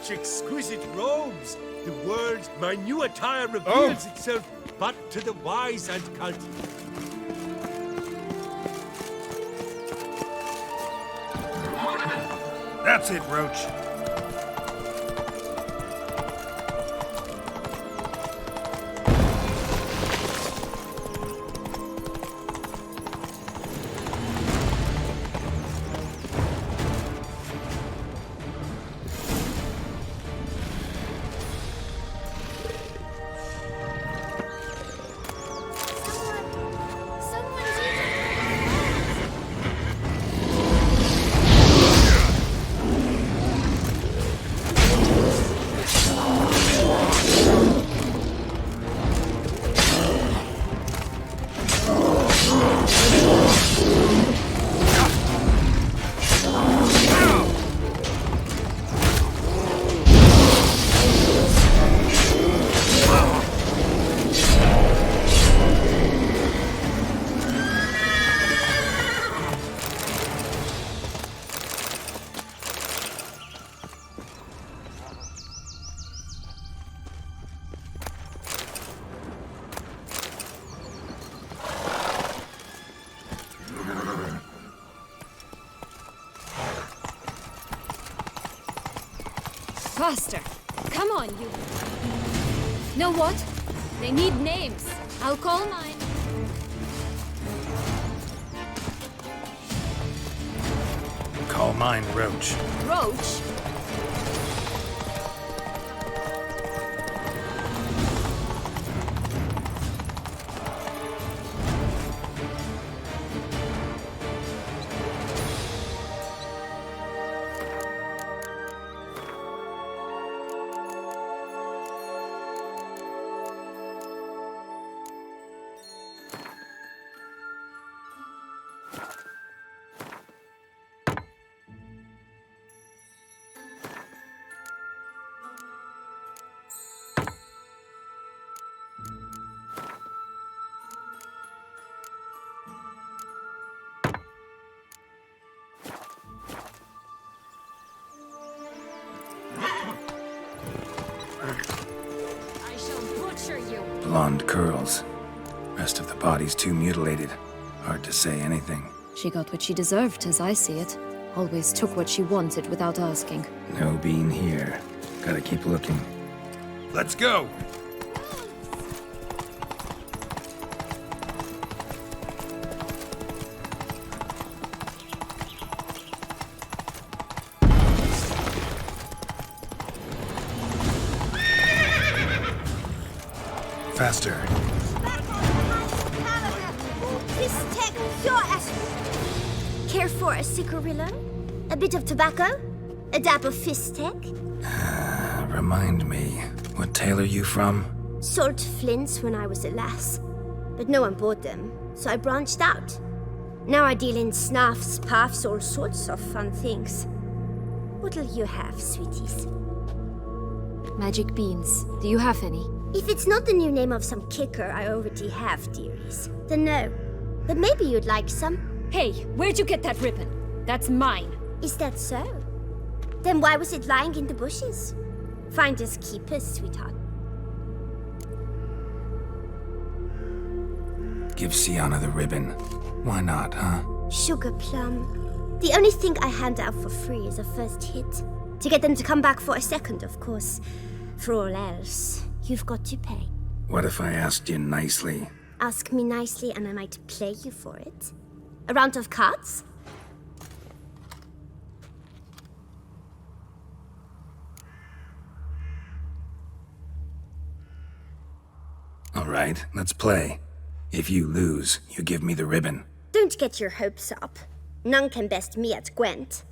such exquisite robes. The world, my new attire reveals itself but to the wise and cultivated. That's it, Roach. Faster! Come on, you... Know what? They need names. I'll call mine. Call mine Roach. Roach? Blonde curls. Rest of the body's too mutilated. Hard to say anything. She got what she deserved, as I see it. Always took what she wanted without asking. No bean here. Gotta keep looking. Let's go! Faster. Care for a cigarillo? A bit of tobacco? A dab of fistek? Remind me, what tale are you from? Sold flints when I was a lass. But no one bought them, so I branched out. Now I deal in snuffs, puffs, all sorts of fun things. What'll you have, sweeties? Magic beans. Do you have any? If it's not the new name of some kicker I already have, dearies, then no. But maybe you'd like some. Hey, where'd you get that ribbon? That's mine. Is that so? Then why was it lying in the bushes? Finders keepers, sweetheart. Give Sienna the ribbon. Why not, huh? Sugar plum. The only thing I hand out for free is a first hit. To get them to come back for a second, of course. For all else, you've got to pay. What if I asked you nicely? Ask me nicely and I might play you for it. A round of cards? All right, let's play. If you lose, you give me the ribbon. Don't get your hopes up. None can best me at Gwent.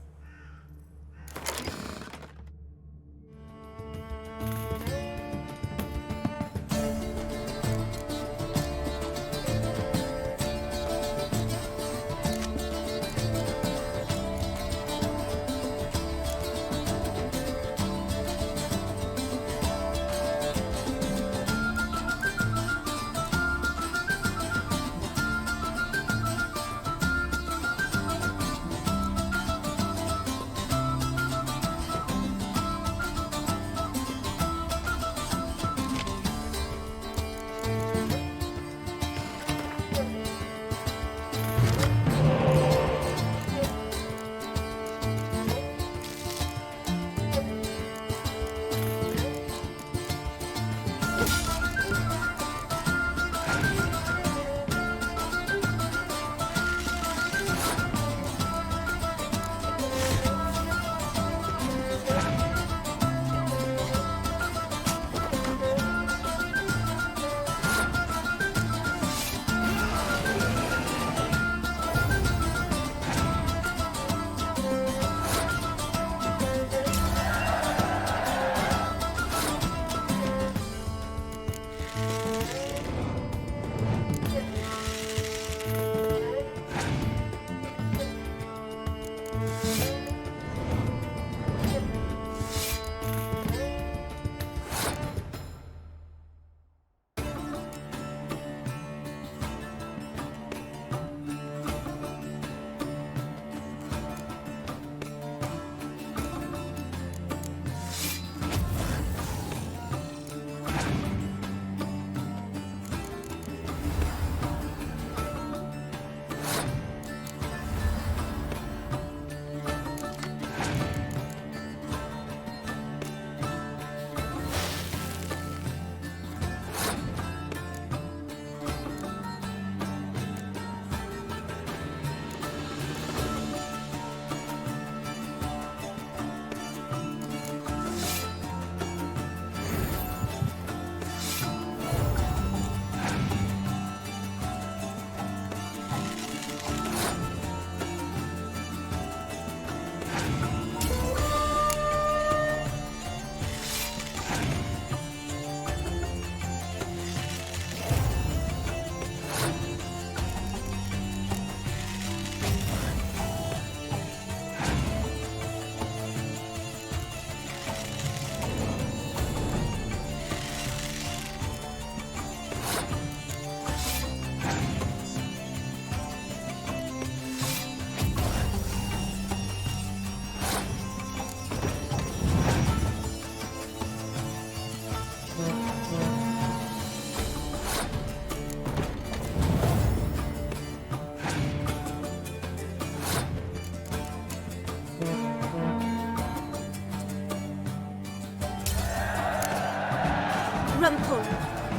crumple.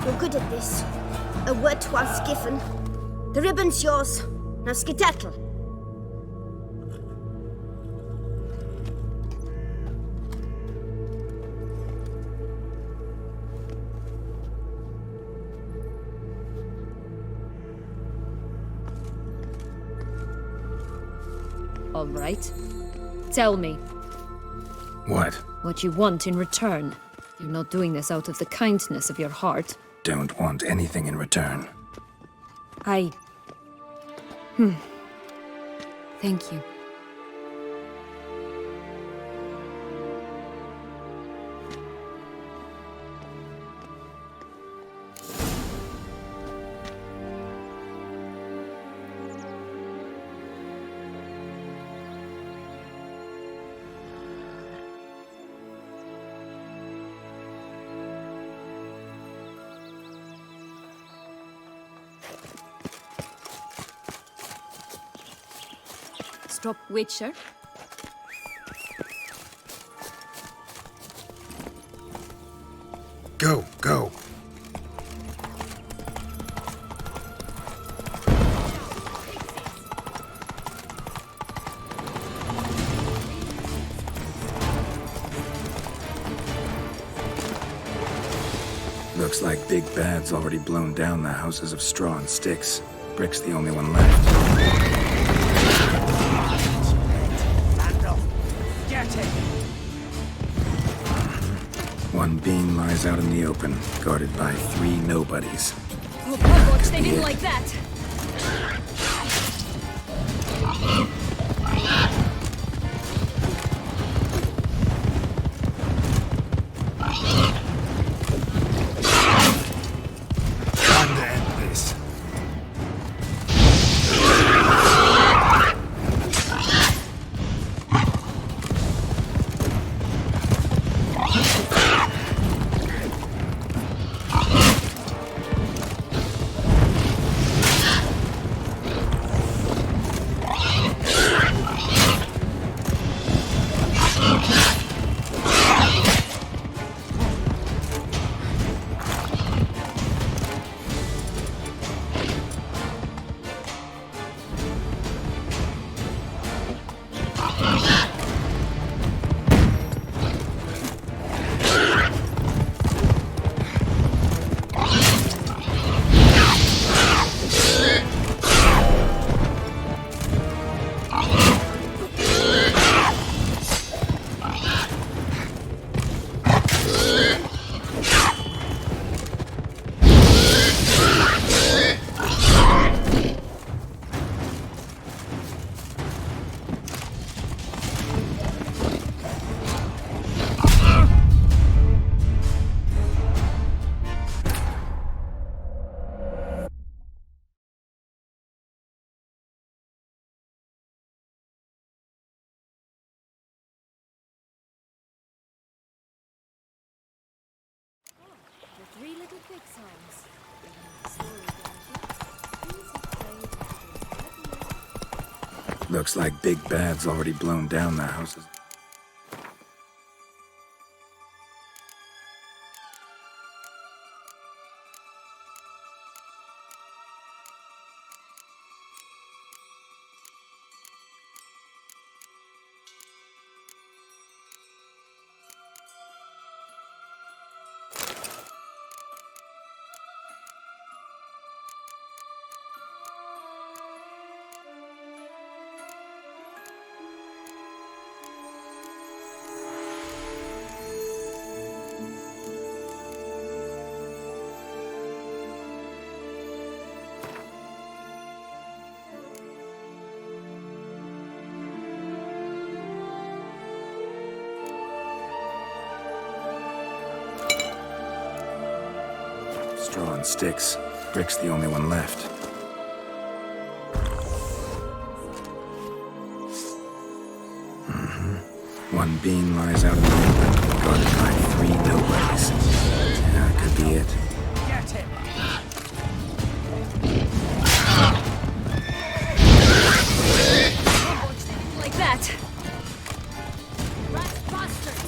You're good at this. A word was given. The ribbon's yours. Now skedaddle. All right. Tell me What? what you want in return. You're not doing this out of the kindness of your heart. Don't want anything in return. Thank you. Stop Witcher. Go, go. Looks like Big Bad's already blown down the houses of straw and sticks. Brick's the only one left. One beam lies out in the open, guarded by 3 nobodies. Oh, Pogoch, they didn't like that. Time to end this. The 3 little pig songs. Looks like Big Bad's already blown down the houses. Straw and sticks. Brick's the only one left. One beam lies out in the open, guarded by 3 nobodies. Yeah, that could be it. Get him! Like that. Rat bastard.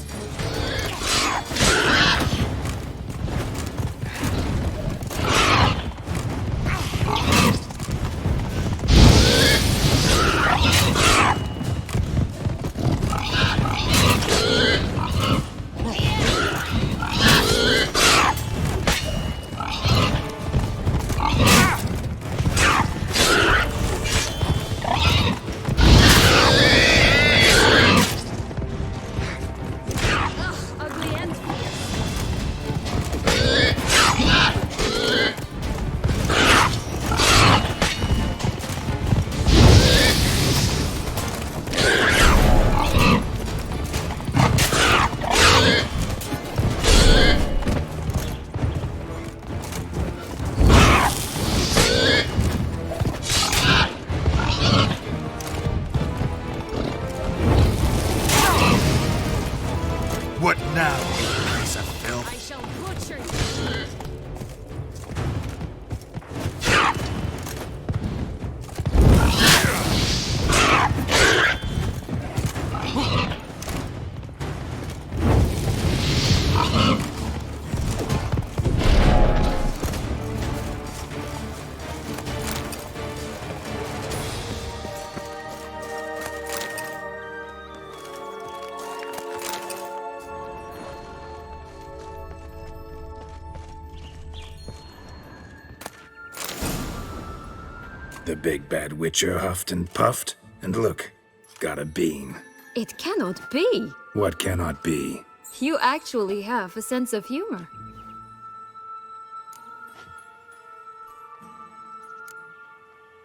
The big bad witcher huffed and puffed, and look, got a bean. It cannot be. What cannot be? You actually have a sense of humor.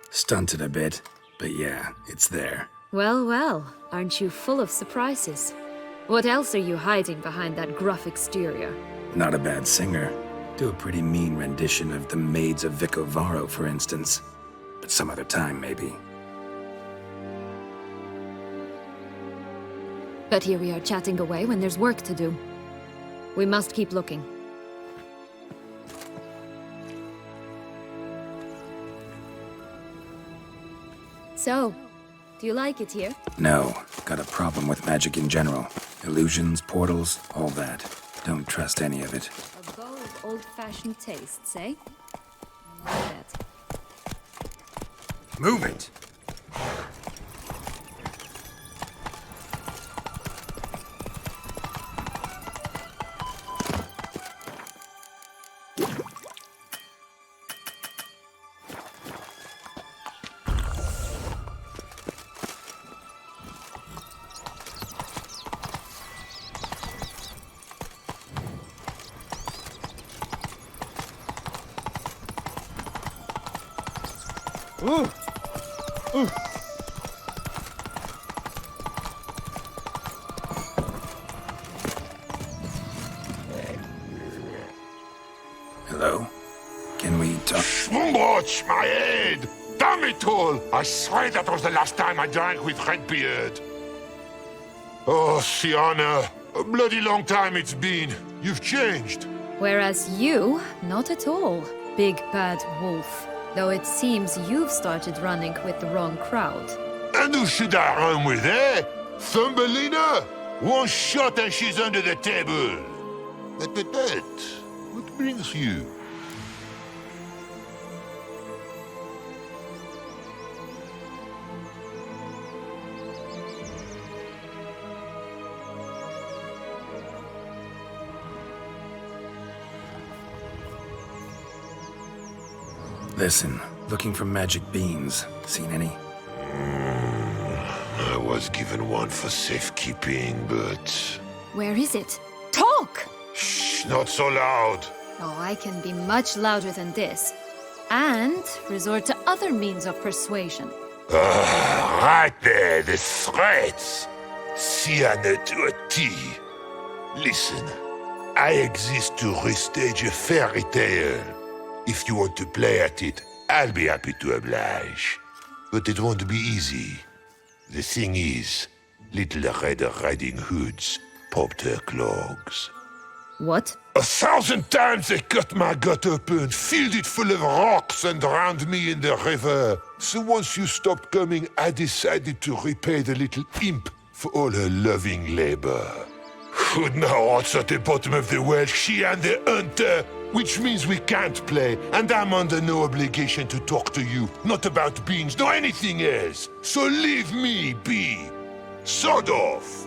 Stunted a bit, but yeah, it's there. Well, well, aren't you full of surprises? What else are you hiding behind that gruff exterior? Not a bad singer. Do a pretty mean rendition of The Maids of Vicovaro, for instance. But some other time, maybe. But here we are chatting away when there's work to do. We must keep looking. So, do you like it here? No, got a problem with magic in general. Illusions, portals, all that. Don't trust any of it. A bow of old-fashioned tastes, eh? I like that. Move it! Hello? Can we talk? Watch my head! Damn it all! I swear that was the last time I drank with Redbeard. Oh, Sienna, a bloody long time it's been. You've changed. Whereas you, not at all, big bad wolf. Though it seems you've started running with the wrong crowd. And who should I run with, eh? Thumbelina? One shot and she's under the table. But, what brings you? Listen, looking for magic beans. Seen any? I was given one for safekeeping, but... Where is it? Talk! Shh, not so loud. Oh, I can be much louder than this. And resort to other means of persuasion. Right there, the threats. Sienna to a T. Listen, I exist to restage a fairy tale. If you want to play at it, I'll be happy to oblige. But it won't be easy. The thing is, little Red Riding Hoods popped her clogs. What? 1,000 times they cut my gut open, filled it full of rocks, and drowned me in the river. So once you stopped coming, I decided to repay the little imp for all her loving labor. Who now rots at the bottom of the well, she and the hunter, which means we can't play, and I'm under no obligation to talk to you, not about beans, nor anything else. So leave me be. Sod off.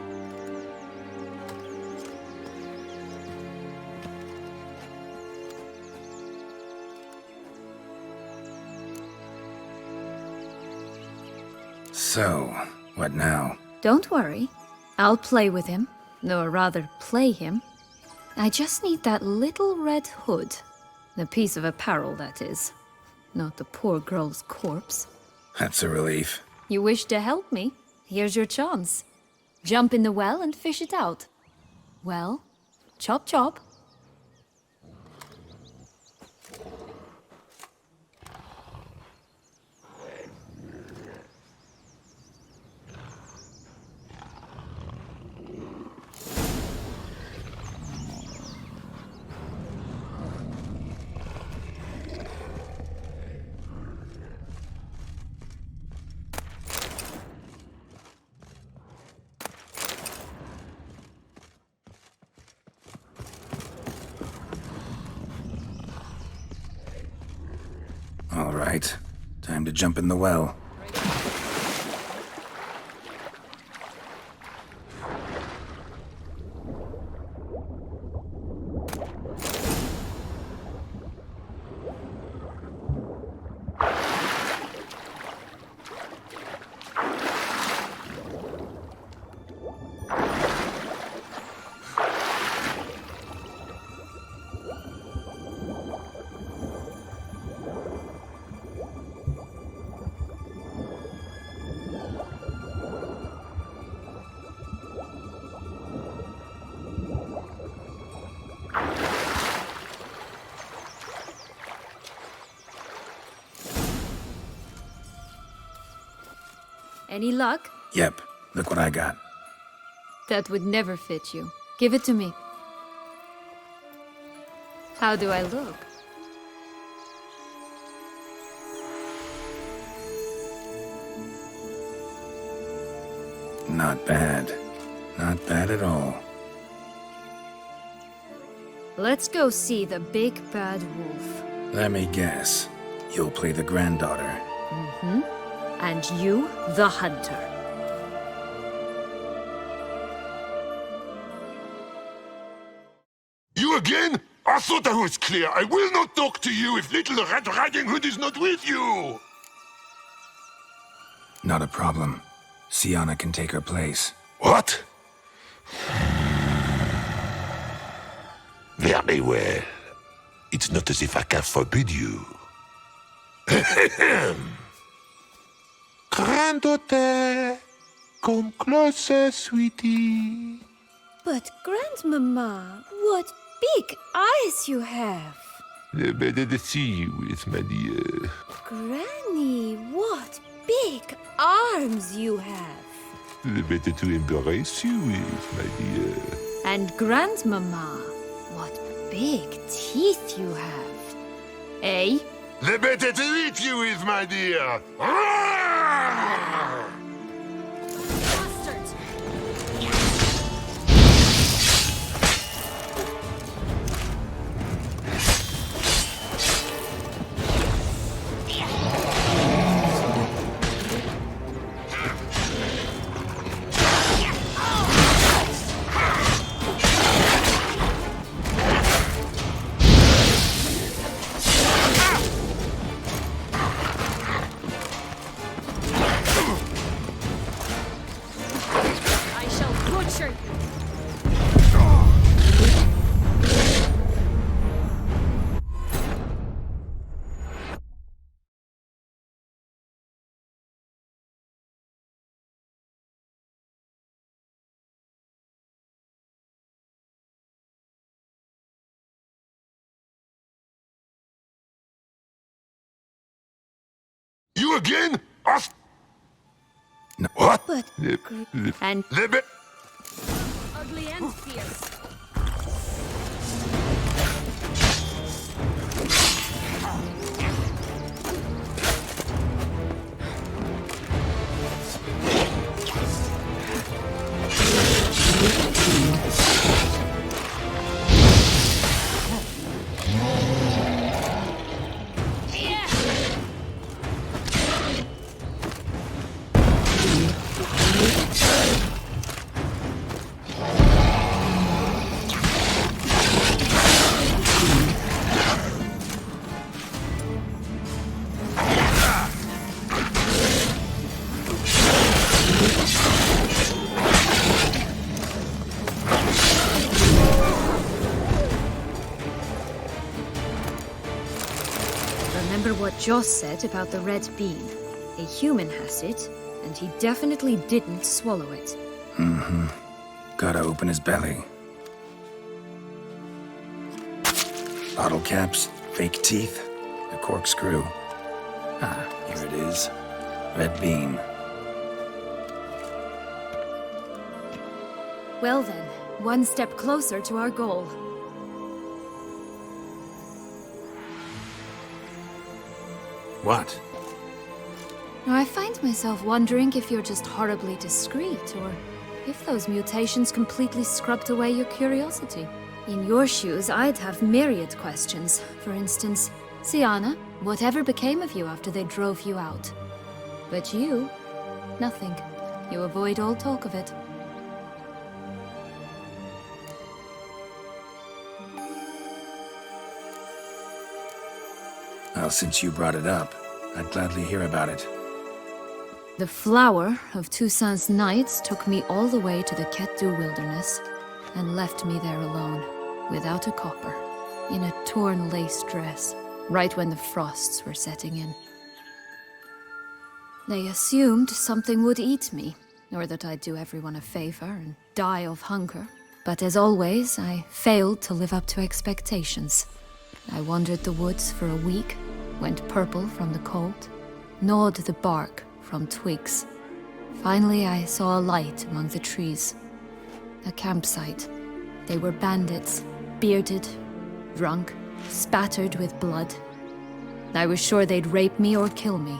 So, what now? Don't worry. I'll play with him. Or rather, play him. I just need that little red hood. The piece of apparel, that is. Not the poor girl's corpse. That's a relief. You wish to help me? Here's your chance. Jump in the well and fish it out. Well, chop chop. All right. Time to jump in the well. Any luck? Yep, look what I got. That would never fit you. Give it to me. How do I look? Not bad. Not bad at all. Let's go see the big bad wolf. Let me guess. You'll play the granddaughter. And you, the hunter. You again? I thought I was clear. I will not talk to you if little Red Riding Hood is not with you. Not a problem. Sienna can take her place. What? Very well. It's not as if I can forbid you. Granddaughter, come closer, sweetie. But, Grandmama, what big eyes you have! The better to see you with, my dear. Granny, what big arms you have! The better to embrace you with, my dear. And Grandmama, what big teeth you have. Eh? The better to eat you with, my dear. You again? No. What? But, And The ugly and fierce. Remember what Joss said about the red bean. A human has it, and he definitely didn't swallow it. Gotta open his belly. Bottle caps, fake teeth, a corkscrew. Ah, here it is. Red bean. Well then, one step closer to our goal. What? I find myself wondering if you're just horribly discreet, or if those mutations completely scrubbed away your curiosity. In your shoes, I'd have myriad questions. For instance, Sienna, whatever became of you after they drove you out? But you, nothing. You avoid all talk of it. Well, since you brought it up, I'd gladly hear about it. The flower of Toussaint's Knights took me all the way to the Ketdu wilderness and left me there alone, without a copper, in a torn lace dress, right when the frosts were setting in. They assumed something would eat me, or that I'd do everyone a favor and die of hunger. But as always, I failed to live up to expectations. I wandered the woods for a week, went purple from the cold, gnawed the bark from twigs, Finally, I saw a light among the trees. A campsite. They were bandits, bearded, drunk, spattered with blood. I was sure they'd rape me or kill me.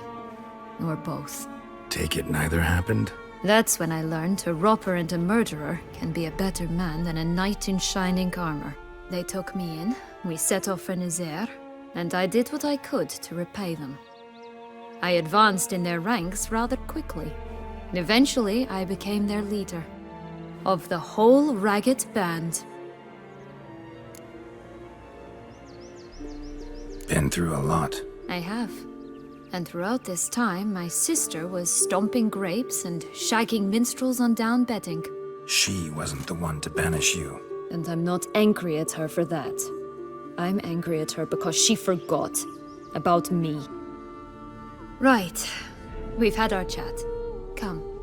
Or both. Take it neither happened? That's when I learned a robber and a murderer can be a better man than a knight in shining armor. They took me in, we set off for Nazaire, and I did what I could to repay them. I advanced in their ranks rather quickly. Eventually, I became their leader. Of the whole ragged band. Been through a lot. I have. And throughout this time, my sister was stomping grapes and shagging minstrels on down bedding. She wasn't the one to banish you. And I'm not angry at her for that. I'm angry at her because she forgot about me. Right. We've had our chat. Come.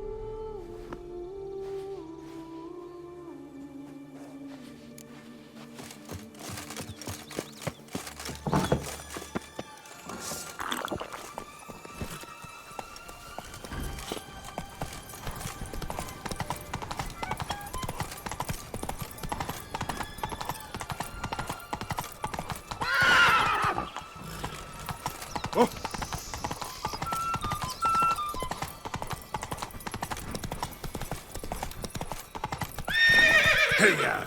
Hey-ya!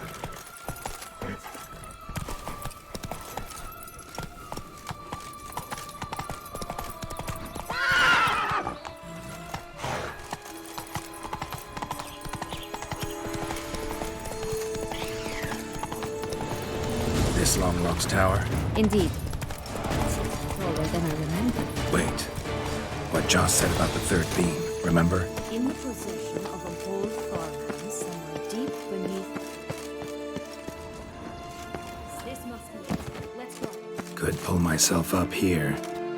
This Longlock's tower? Indeed. It's taller than I remember. Wait. What Joss said about the third beam, remember? In the possession of a bold farmhouse somewhere deep beneath. This must be it. Let's go. Could pull myself up here,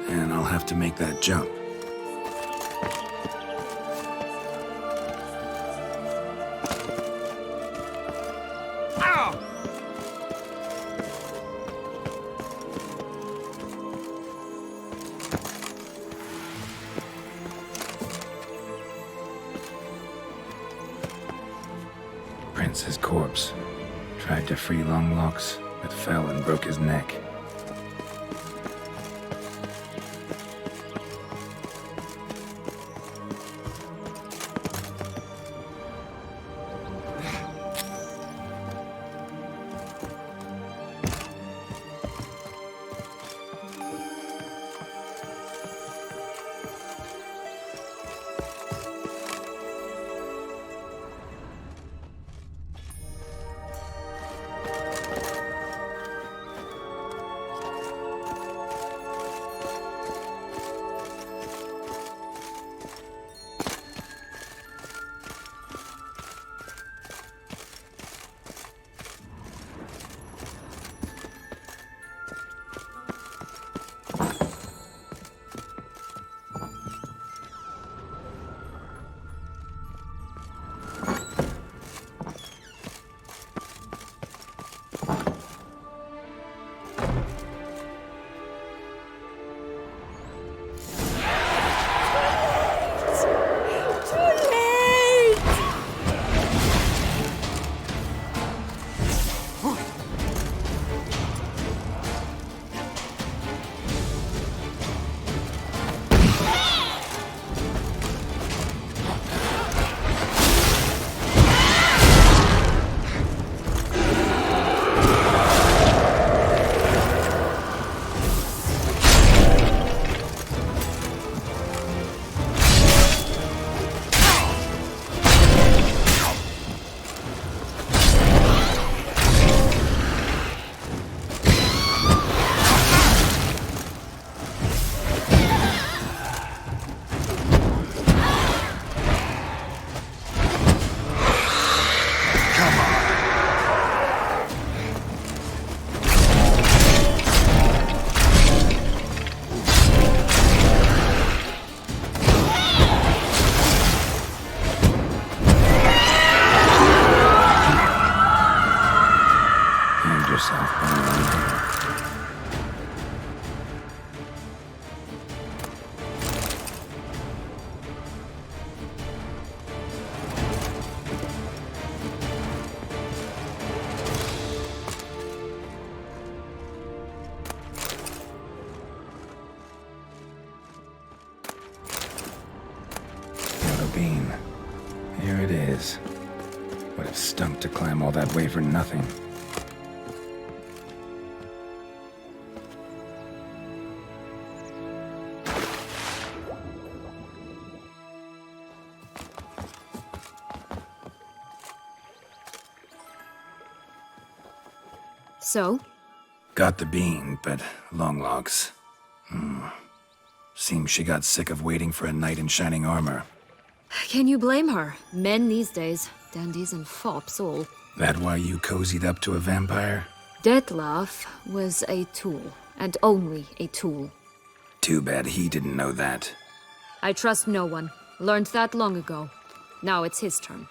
and I'll have to make that jump. Prince's corpse. Tried to free Longlocks, but fell and broke his neck. bean. Here it is. Would have stunk to climb all that way for nothing. So? Got the bean, but long logs. Seems she got sick of waiting for a knight in shining armor. Can you blame her? Men these days, dandies and fops all. That why you cozied up to a vampire? Detlef was a tool, and only a tool. Too bad he didn't know that. I trust no one. Learned that long ago. Now it's his turn.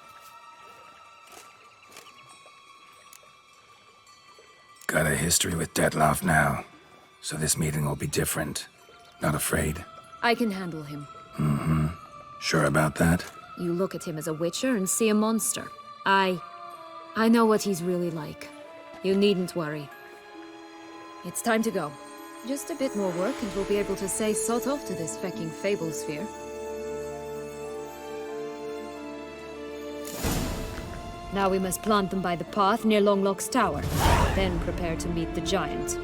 Got a history with Detlef now, so this meeting will be different. Not afraid? I can handle him. Sure about that? You look at him as a witcher and see a monster. I know what he's really like. You needn't worry. It's time to go. Just a bit more work and we'll be able to say sod off to this fecking fable sphere. Now we must plant them by the path near Longlock's tower. Then prepare to meet the giant.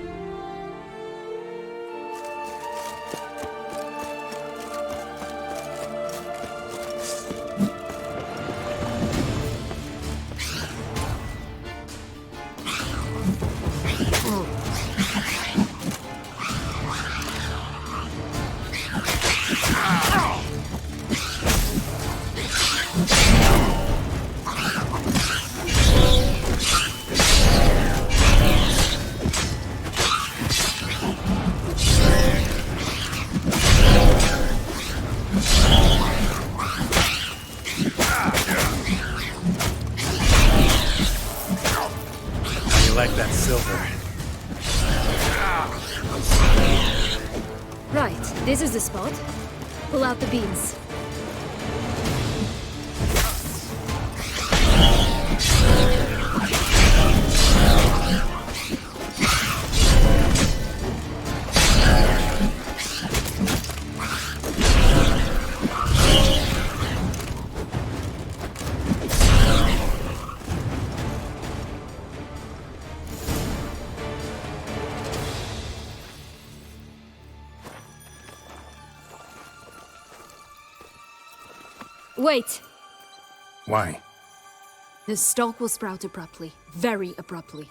Like that silver. Right, this is the spot. Pull out the beans. Wait! Why? The stalk will sprout abruptly. Very abruptly.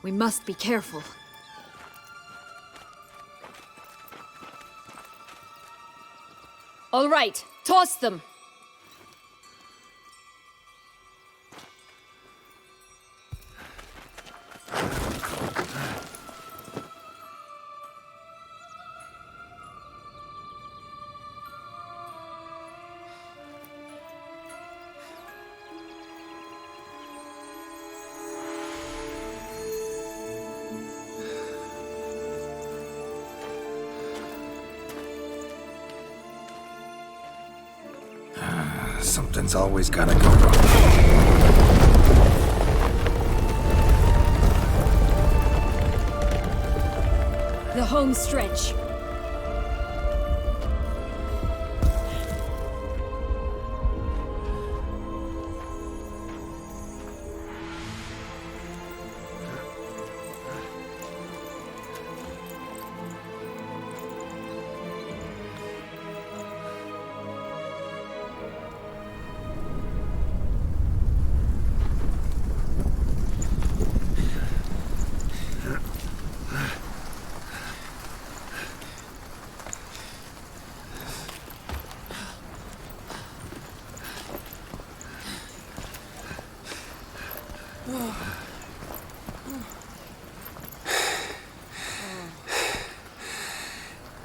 We must be careful. All right, toss them! Something's always gotta go wrong. The home stretch.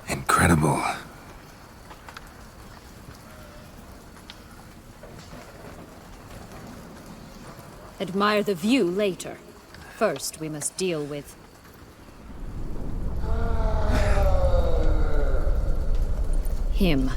Incredible. Admire the view later. First, we must deal with... him.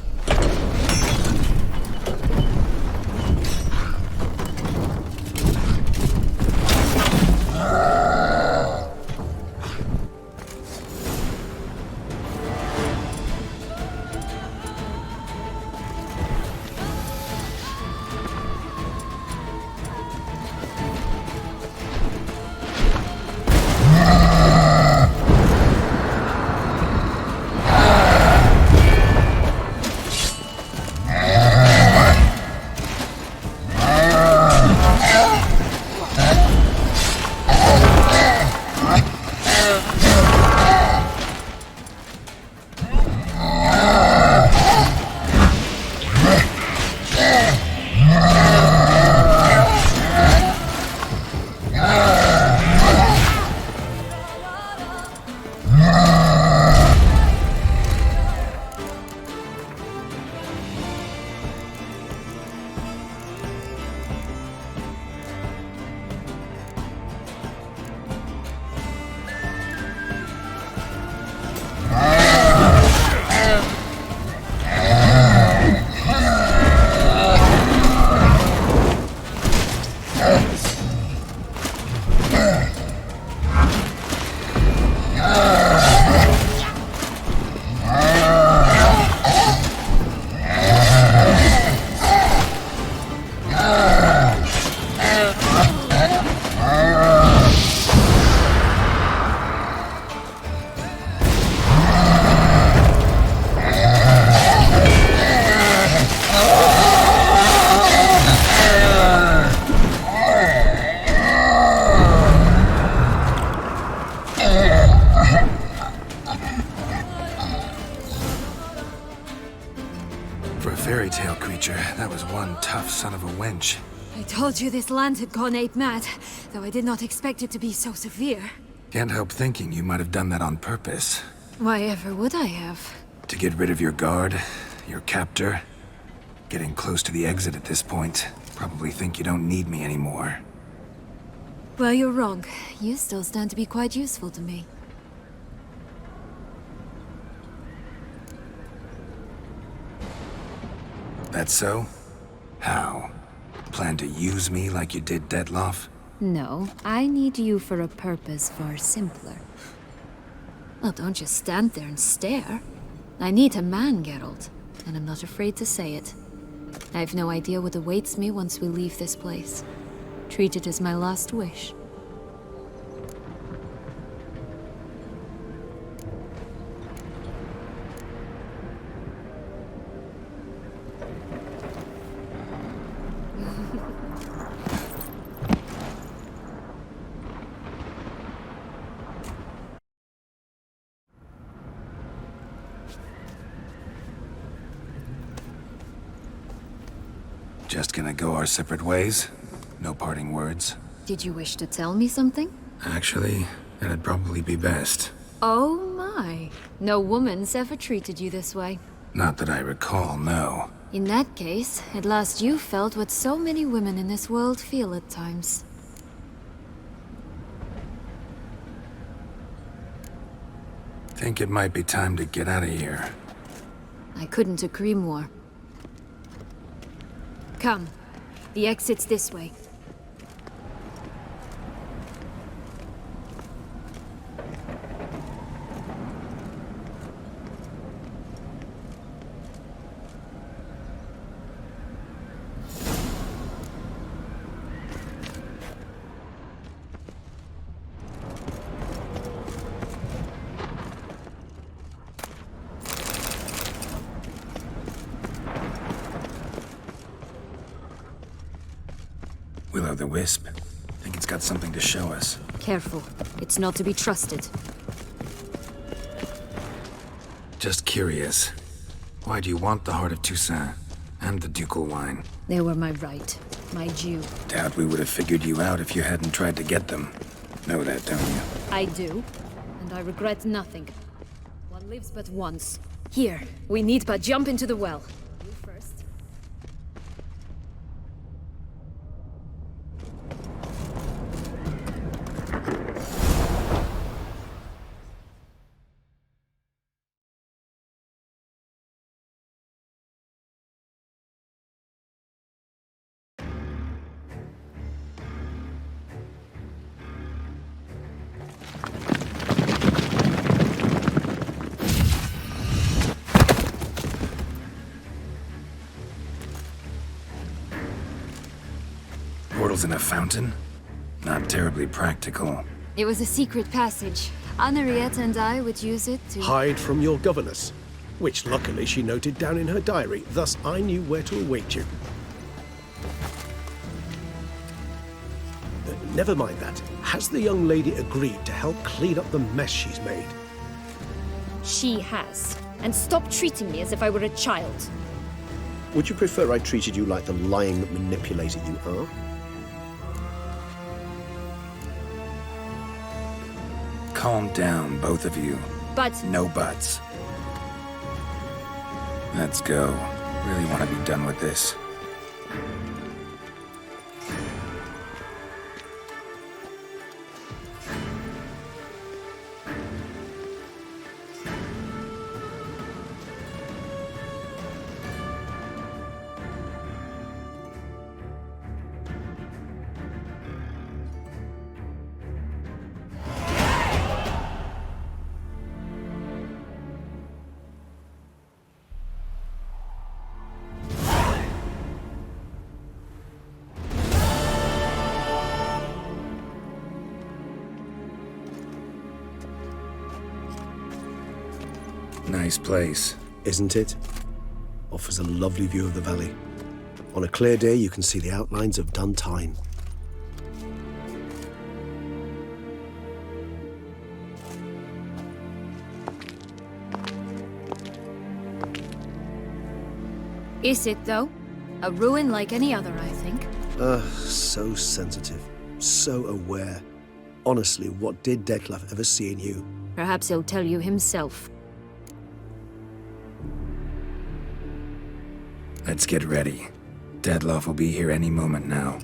tail creature. That was one tough son of a wench. I told you this land had gone ape mad, though I did not expect it to be so severe. Can't help thinking you might have done that on purpose. Why ever would I have? To get rid of your guard, your captor. Getting close to the exit at this point. Probably think you don't need me anymore. Well, you're wrong. You still stand to be quite useful to me. That so? How? Plan to use me like you did Detloff? No, I need you for a purpose far simpler. Well, don't just stand there and stare. I need a man, Geralt, and I'm not afraid to say it. I've no idea what awaits me once we leave this place. Treat it as my last wish. Just gonna go our separate ways? No parting words? Did you wish to tell me something? Actually, that'd probably be best. Oh my. No woman's ever treated you this way. Not that I recall, no. In that case, at last you felt what so many women in this world feel at times. Think it might be time to get out of here. I couldn't agree more. Come. The exit's this way. Will-o'-the-wisp. Think it's got something to show us. Careful. It's not to be trusted. Just curious. Why do you want the Heart of Toussaint? And the ducal wine? They were my right. My due. Doubt we would have figured you out if you hadn't tried to get them. Know that, don't you? I do. And I regret nothing. One lives but once. Here, we need but jump into the well. You first. Portals in a fountain? Not terribly practical. It was a secret passage. Henriette and I would use it to... Hide from your governess, which luckily she noted down in her diary, thus I knew where to await you. Never mind that. Has the young lady agreed to help clean up the mess she's made? She has. And stop treating me as if I were a child. Would you prefer I treated you like the lying manipulator you are? Calm down, both of you. But... No buts. Let's go. Really want to be done with this. Nice place. Isn't it? Offers a lovely view of the valley. On a clear day, you can see the outlines of Duntine. Is it, though? A ruin like any other, I think. So sensitive. So aware. Honestly, what did Detlef ever see in you? Perhaps he'll tell you himself. Let's get ready. Detlef will be here any moment now.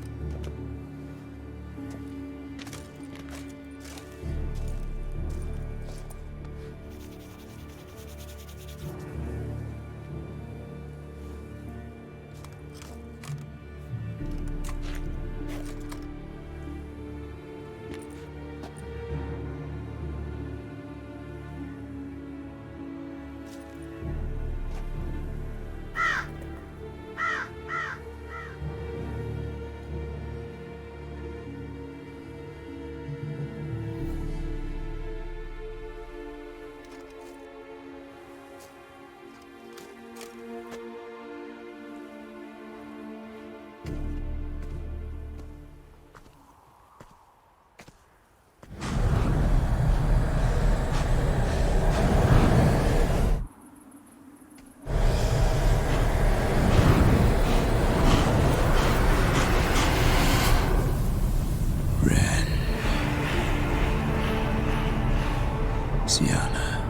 Sienna,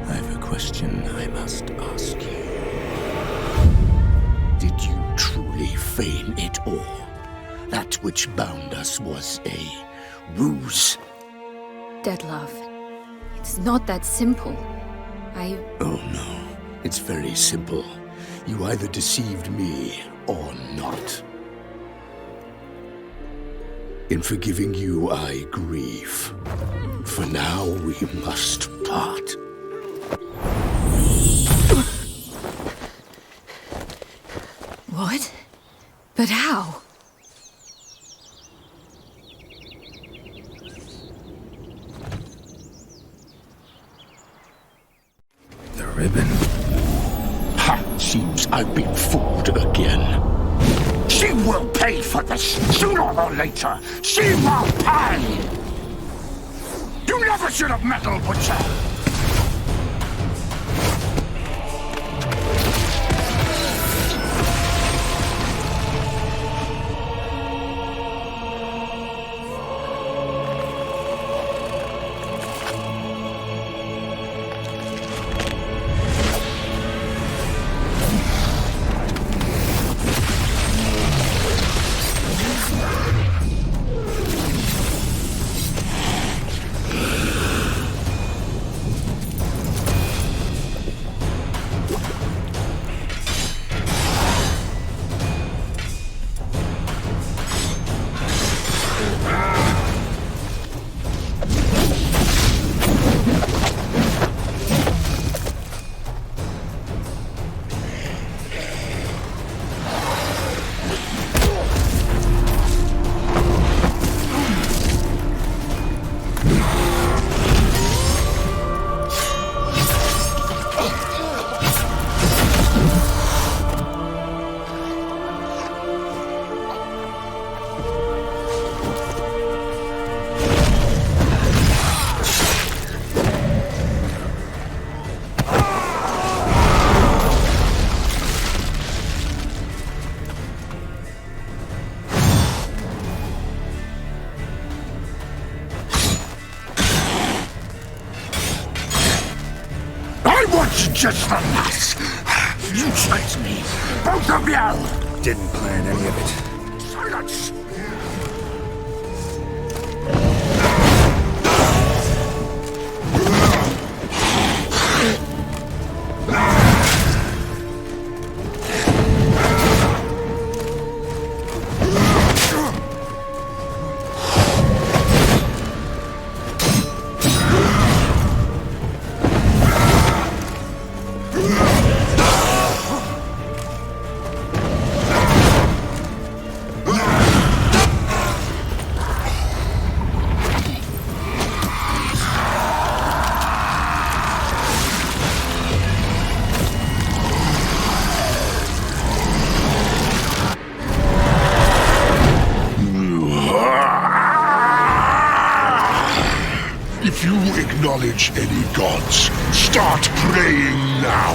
I have a question I must ask you. Did you truly feign it all? That which bound us was a ruse? Detlef, it's not that simple. Oh no, it's very simple. You either deceived me or not. In forgiving you, I grieve. For now, we must part. What? But how? The ribbon. Ha! Seems I've been fooled again. She will pay for this, sooner or later. She will pay! You never should have meddled with her! Just the last. You tricked me, both of you! Didn't plan any of it. Silence! If you acknowledge any gods, start praying now.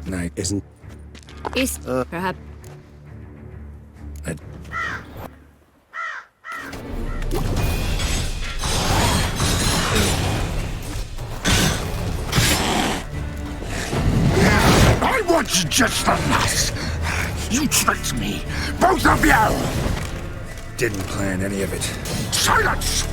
Night. Isn't... Is perhaps I... I want you just the last. You tricked me, both of you! Didn't plan any of it. Silence!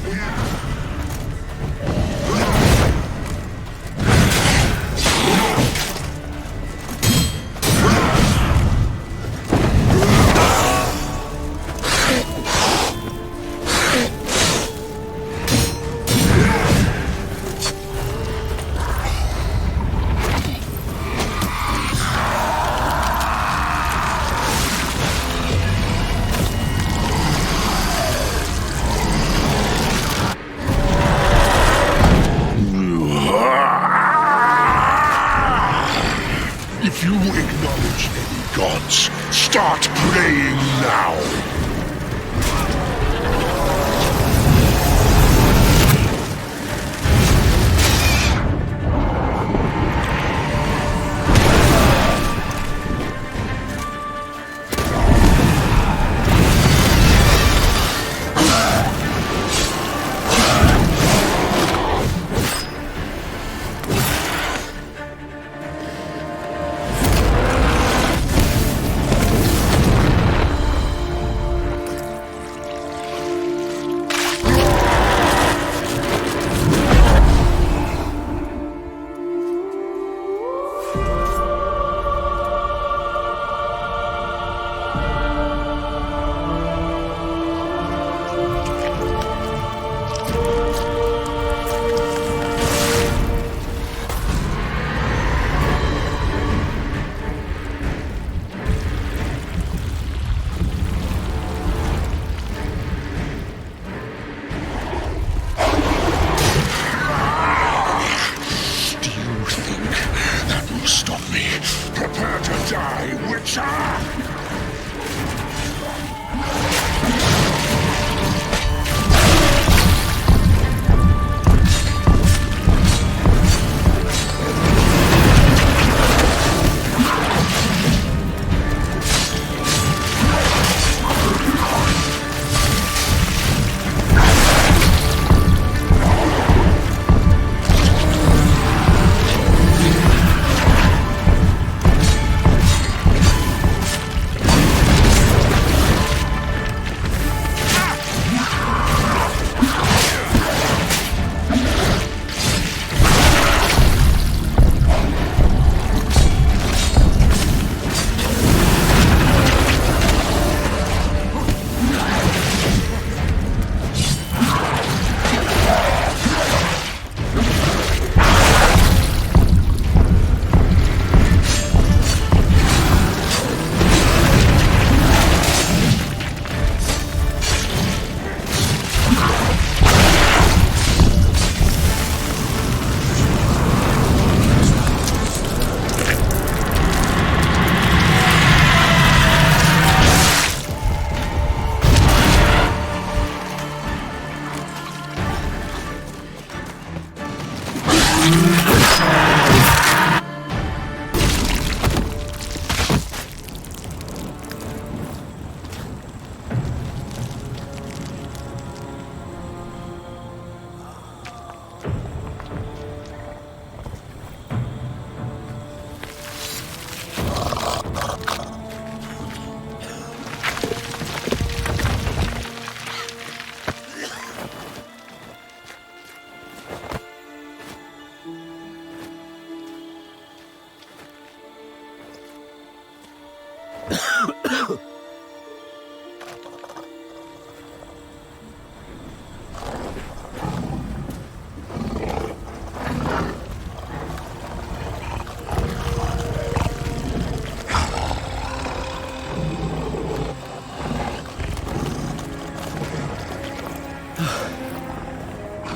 If you acknowledge any gods, start praying now! Prepare to die, Witcher!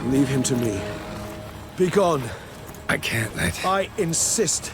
Leave him to me. Be gone. I can't let... I insist.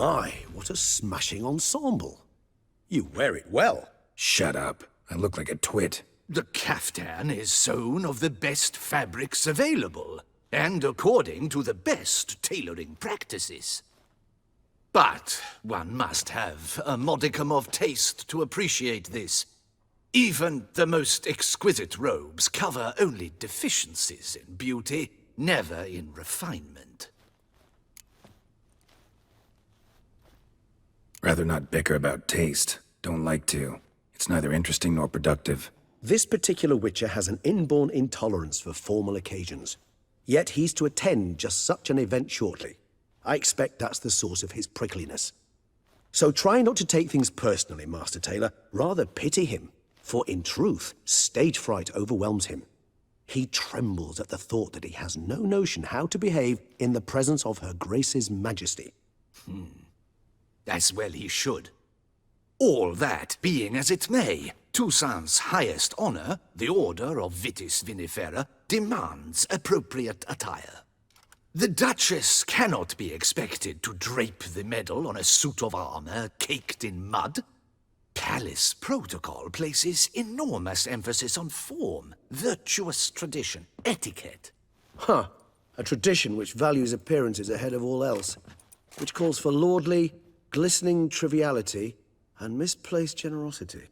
My, what a smashing ensemble. You wear it well. Shut up. I look like a twit. The caftan is sewn of the best fabrics available, and according to the best tailoring practices. But one must have a modicum of taste to appreciate this. Even the most exquisite robes cover only deficiencies in beauty, never in refinement. Rather not bicker about taste. Don't like to. It's neither interesting nor productive. This particular Witcher has an inborn intolerance for formal occasions. Yet he's to attend just such an event shortly. I expect that's the source of his prickliness. So try not to take things personally, Master Tailor. Rather pity him. For in truth, stage fright overwhelms him. He trembles at the thought that he has no notion how to behave in the presence of Her Grace's Majesty. As well he should. All that being as it may, Toussaint's highest honor, the Order of Vitis Vinifera, demands appropriate attire. The Duchess cannot be expected to drape the medal on a suit of armor caked in mud. Palace protocol places enormous emphasis on form, virtuous tradition, etiquette. Huh. A tradition which values appearances ahead of all else. Which calls for lordly, glistening triviality and misplaced generosity.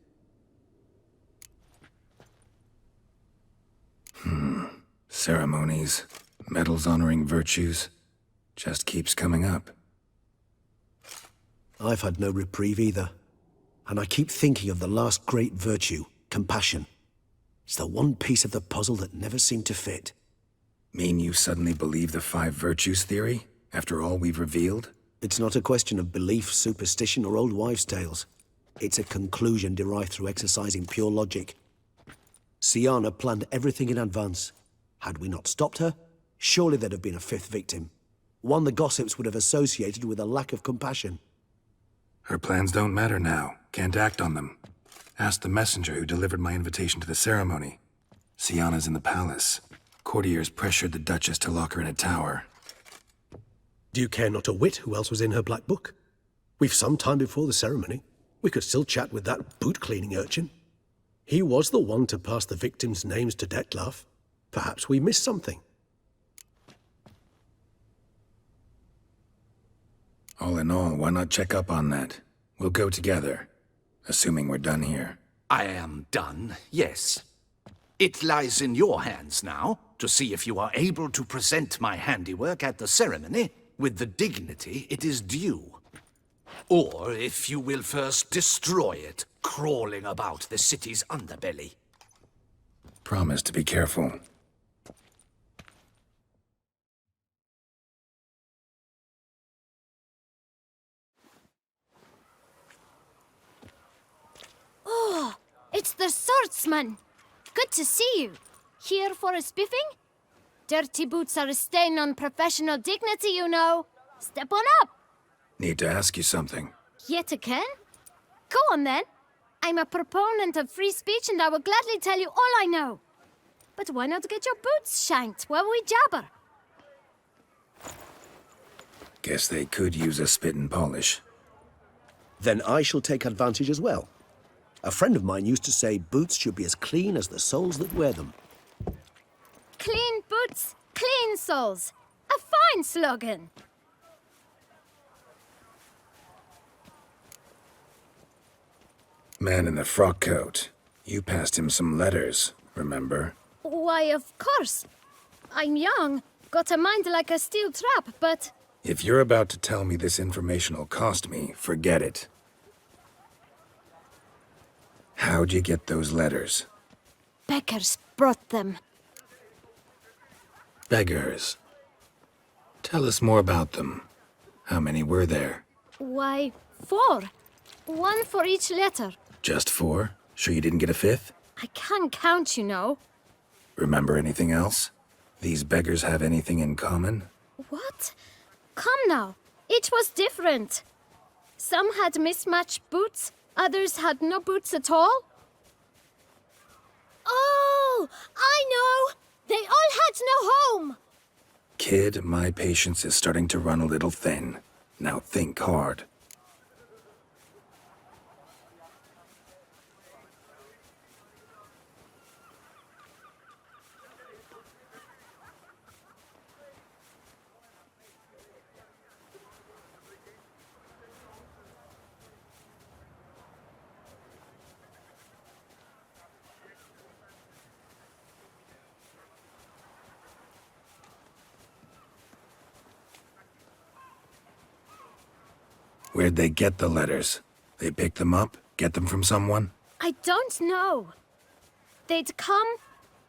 Ceremonies, medals honoring virtues, just keeps coming up. I've had no reprieve either. And I keep thinking of the last great virtue, compassion. It's the one piece of the puzzle that never seemed to fit. Mean you suddenly believe the 5 virtues theory, after all we've revealed? It's not a question of belief, superstition, or old wives' tales. It's a conclusion derived through exercising pure logic. Siana planned everything in advance. Had we not stopped her, surely there'd have been a 5th victim. One the gossips would have associated with a lack of compassion. Her plans don't matter now. Can't act on them. Ask the messenger who delivered my invitation to the ceremony. Siana's in the palace. Courtiers pressured the Duchess to lock her in a tower. Do you care not a whit who else was in her black book? We've some time before the ceremony. We could still chat with that boot-cleaning urchin. He was the one to pass the victims' names to Detlef. Perhaps we missed something. All in all, why not check up on that? We'll go together, assuming we're done here. I am done, yes. It lies in your hands now to see if you are able to present my handiwork at the ceremony with the dignity it is due. Or if you will first destroy it, crawling about the city's underbelly. Promise to be careful. Oh, it's the swordsman. Good to see you. Here for a spiffing? Dirty boots are a stain on professional dignity, you know. Step on up. Need to ask you something. Yet again? Go on then. I'm a proponent of free speech and I will gladly tell you all I know. But why not get your boots shanked while we jabber? Guess they could use a spit and polish. Then I shall take advantage as well. A friend of mine used to say boots should be as clean as the soles that wear them. Clean boots, clean soles. A fine slogan. Man in the frock coat. You passed him some letters, remember? Why, of course. I'm young, got a mind like a steel trap, but... If you're about to tell me this information will cost me, forget it. How'd you get those letters? Beggars brought them. Beggars. Tell us more about them. How many were there? Why, 4. 1 for each letter. Just 4? Sure you didn't get a 5th? I can't count, you know. Remember anything else? These beggars have anything in common? What? Come now. Each was different. Some had mismatched boots, others had no boots at all. Oh, I know! They all had no home! Kid, my patience is starting to run a little thin. Now think hard. Where'd they get the letters? They pick them up? Get them from someone? I don't know. They'd come,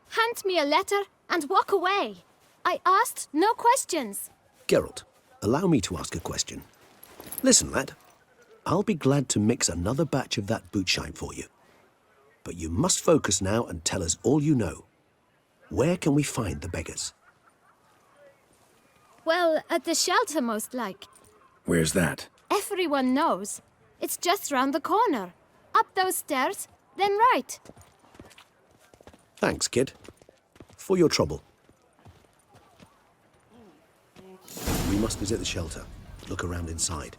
hand me a letter, and walk away. I asked no questions. Geralt, allow me to ask a question. Listen, lad. I'll be glad to mix another batch of that bootshine for you. But you must focus now and tell us all you know. Where can we find the beggars? Well, at the shelter, most like. Where's that? Everyone knows. It's just round the corner. Up those stairs, then right. Thanks, kid. For your trouble. We must visit the shelter. Look around inside.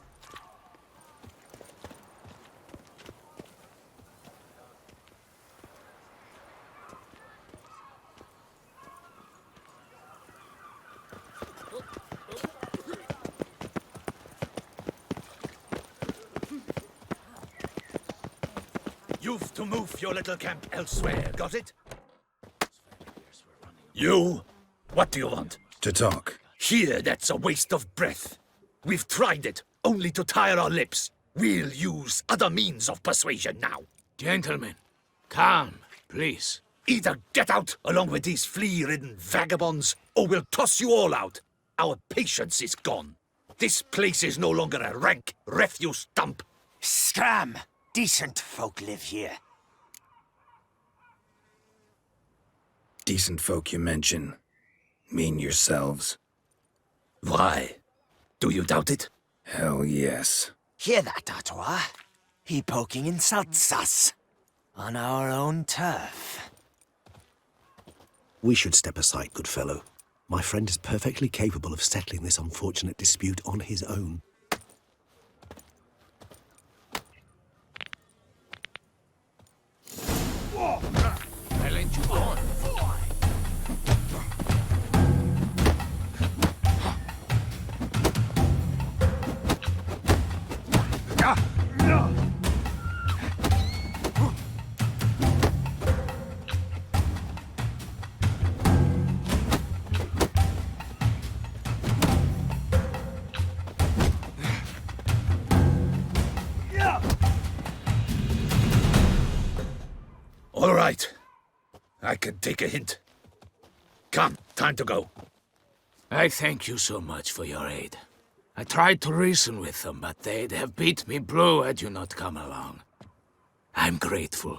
You've to move your little camp elsewhere, got it? You? What do you want? To talk. Here, that's a waste of breath. We've tried it, only to tire our lips. We'll use other means of persuasion now. Gentlemen, calm, please. Either get out along with these flea-ridden vagabonds, or we'll toss you all out. Our patience is gone. This place is no longer a rank refuse dump. Scram! Decent folk live here. Decent folk you mention. Mean yourselves. Why? Do you doubt it? Hell yes. Hear that, Artois? He poking insults us. On our own turf. We should step aside, good fellow. My friend is perfectly capable of settling this unfortunate dispute on his own. I lent you on. All right. I can take a hint. Come, time to go. I thank you so much for your aid. I tried to reason with them, but they'd have beat me blue had you not come along. I'm grateful.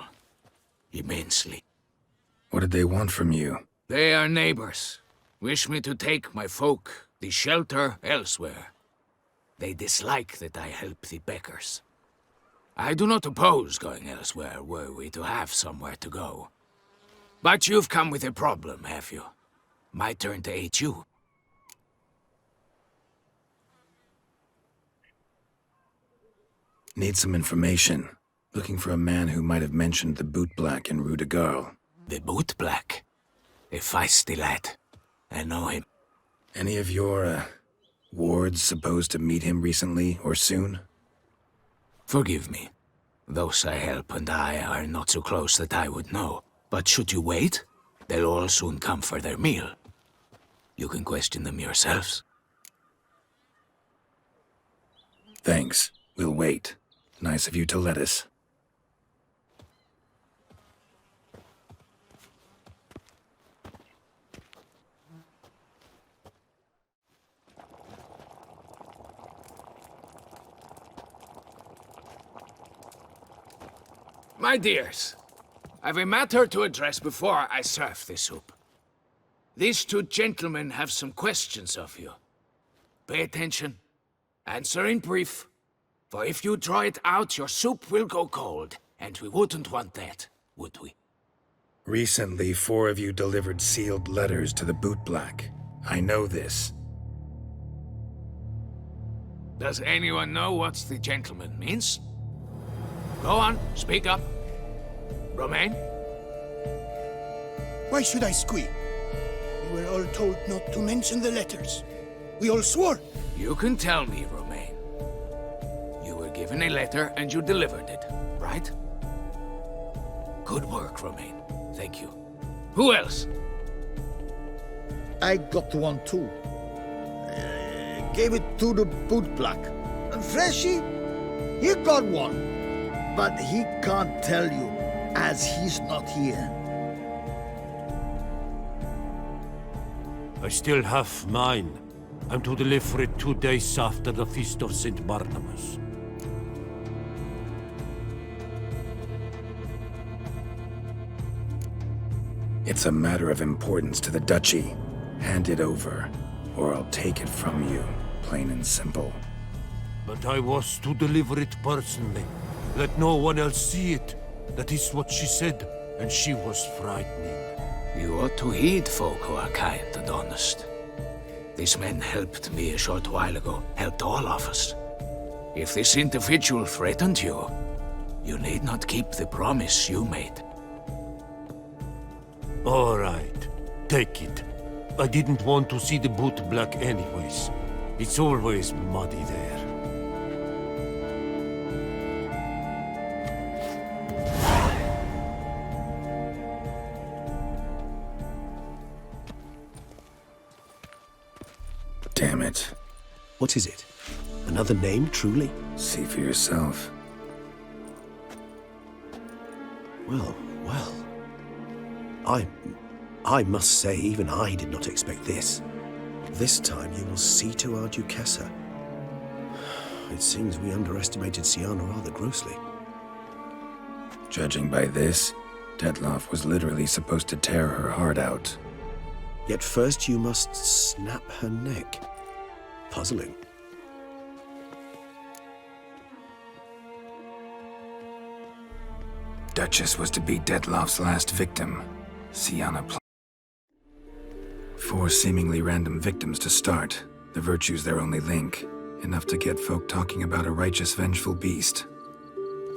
Immensely. What did they want from you? They are neighbors. Wish me to take my folk, the shelter, elsewhere. They dislike that I help the beggars. I do not oppose going elsewhere, were we to have somewhere to go. But you've come with a problem, have you? My turn to aid you. Need some information. Looking for a man who might have mentioned the boot black in Rue de Garl. The boot black? A feisty lad. I know him. Any of your, wards supposed to meet him recently or soon? Forgive me. Those I help and I are not so close that I would know. But should you wait, they'll all soon come for their meal. You can question them yourselves. Thanks. We'll wait. Nice of you to let us. My dears, I've a matter to address before I serve the soup. These two gentlemen have some questions of you. Pay attention. Answer in brief. For if you draw it out, your soup will go cold. And we wouldn't want that, would we? Recently, 4 of you delivered sealed letters to the boot black. I know this. Does anyone know what the gentleman means? Go on, speak up. Romain? Why should I squeal? We were all told not to mention the letters. We all swore. You can tell me, Romain. You were given a letter and you delivered it, right? Good work, Romain. Thank you. Who else? I got one too. Gave it to the bootblack. Freshie, he got one. But he can't tell you, as he's not here. I still have mine. I'm to deliver it 2 days after the Feast of St. Barnabas. It's a matter of importance to the Duchy. Hand it over, or I'll take it from you, plain and simple. But I was to deliver it personally. Let no one else see it. That is what she said, and she was frightening. You ought to heed folk who are kind and honest. These men helped me a short while ago, helped all of us. If this individual threatened you, you need not keep the promise you made. All right, take it. I didn't want to see the boot black anyways. It's always muddy there. Damn it. What is it? Another name, truly? See for yourself. Well, well. I must say, even I did not expect this. This time you will see to our Duchessa. It seems we underestimated Siana rather grossly. Judging by this, Detloff was literally supposed to tear her heart out. Yet first you must snap her neck. Puzzling. Duchess was to be Detloff's last victim. Siana 4 seemingly random victims to start. The virtue's their only link. Enough to get folk talking about a righteous, vengeful beast.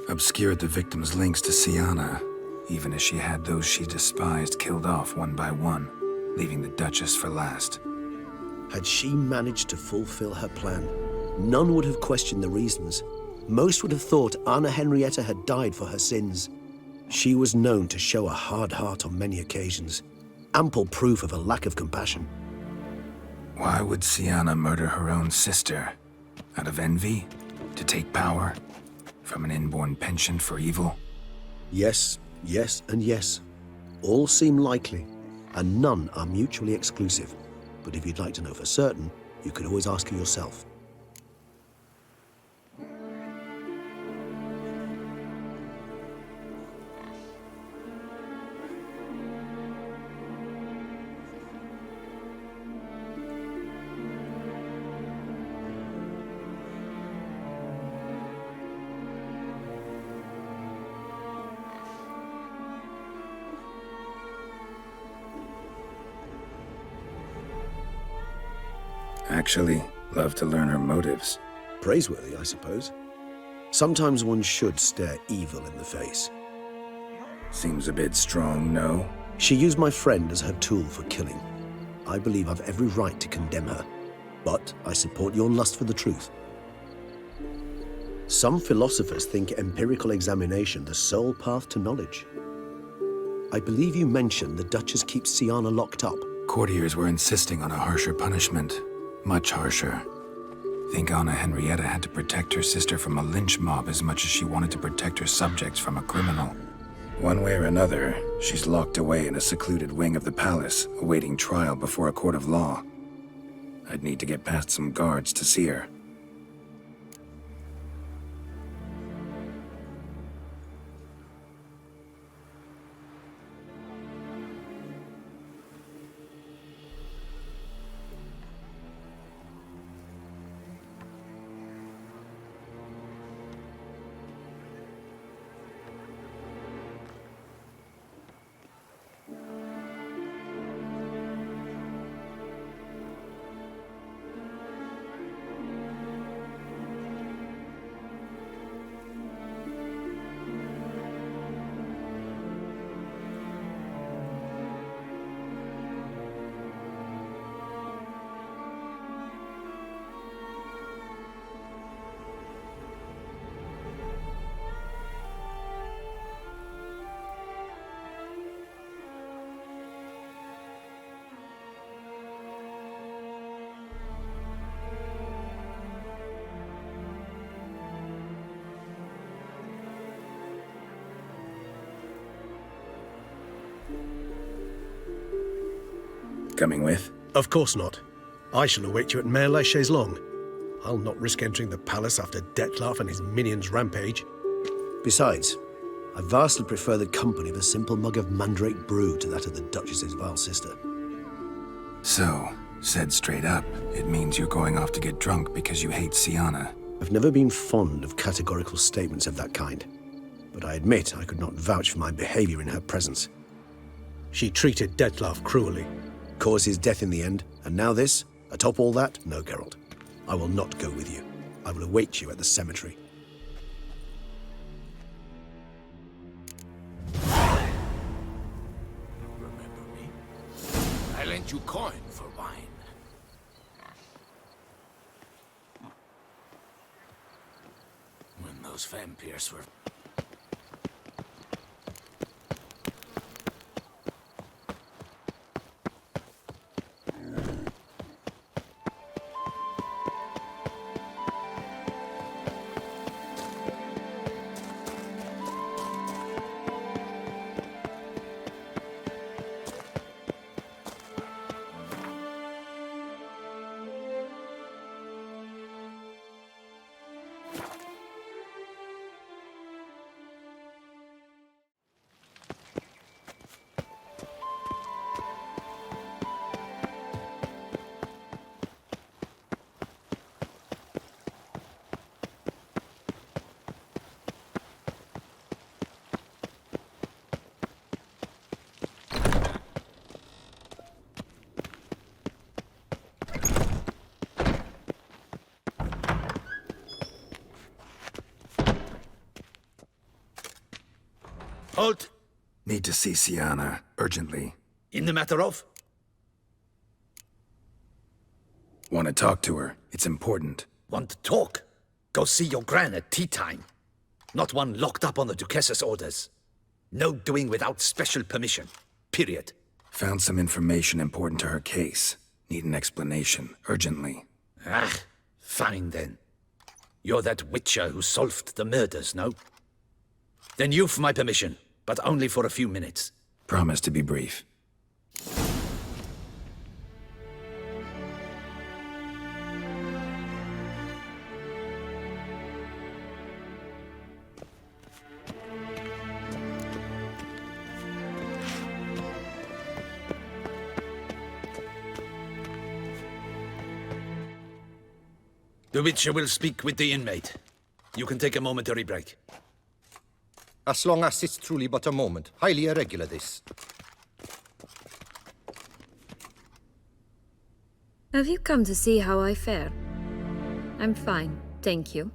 Obscured the victims' links to Siana, even as she had those she despised killed off one by one, leaving the Duchess for last. Had she managed to fulfill her plan, none would have questioned the reasons. Most would have thought Anna Henrietta had died for her sins. She was known to show a hard heart on many occasions, ample proof of a lack of compassion. Why would Siana murder her own sister? Out of envy? To take power? From an inborn penchant for evil? Yes, yes, and yes. All seem likely, and none are mutually exclusive. But if you'd like to know for certain, you could always ask her yourself. Actually, love to learn her motives. Praiseworthy, I suppose. Sometimes one should stare evil in the face. Seems a bit strong, no? She used my friend as her tool for killing. I believe I've every right to condemn her, but I support your lust for the truth. Some philosophers think empirical examination the sole path to knowledge. I believe you mentioned the Duchess keeps Siana locked up. Courtiers were insisting on a harsher punishment. Much harsher. Think Anna Henrietta had to protect her sister from a lynch mob as much as she wanted to protect her subjects from a criminal. One way or another, she's locked away in a secluded wing of the palace, awaiting trial before a court of law. I'd need to get past some guards to see her. Coming with? Of course not. I shall await you at Mare la Chaise-Longue. I'll not risk entering the palace after Dettlaff and his minions rampage. Besides, I vastly prefer the company of a simple mug of mandrake brew to that of the Duchess's vile sister. So, said straight up, it means you're going off to get drunk because you hate Siana. I've never been fond of categorical statements of that kind, but I admit I could not vouch for my behavior in her presence. She treated Dettlaff cruelly, caused his death in the end, and now this? Atop all that? No, Geralt. I will not go with you. I will await you at the cemetery. Remember me? I lent you coin for wine. When those vampires were... Halt! Need to see Siana, urgently. In the matter of? Want to talk to her. It's important. Want to talk? Go see your gran at tea time. Not one locked up on the Duchess's orders. No doing without special permission. Period. Found some information important to her case. Need an explanation, urgently. Ah, fine then. You're that witcher who solved the murders, no? Then you've my permission, but only for a few minutes. Promise to be brief. The Witcher will speak with the inmate. You can take a momentary break. As long as it's truly but a moment. Highly irregular, this. Have you come to see how I fare? I'm fine, thank you.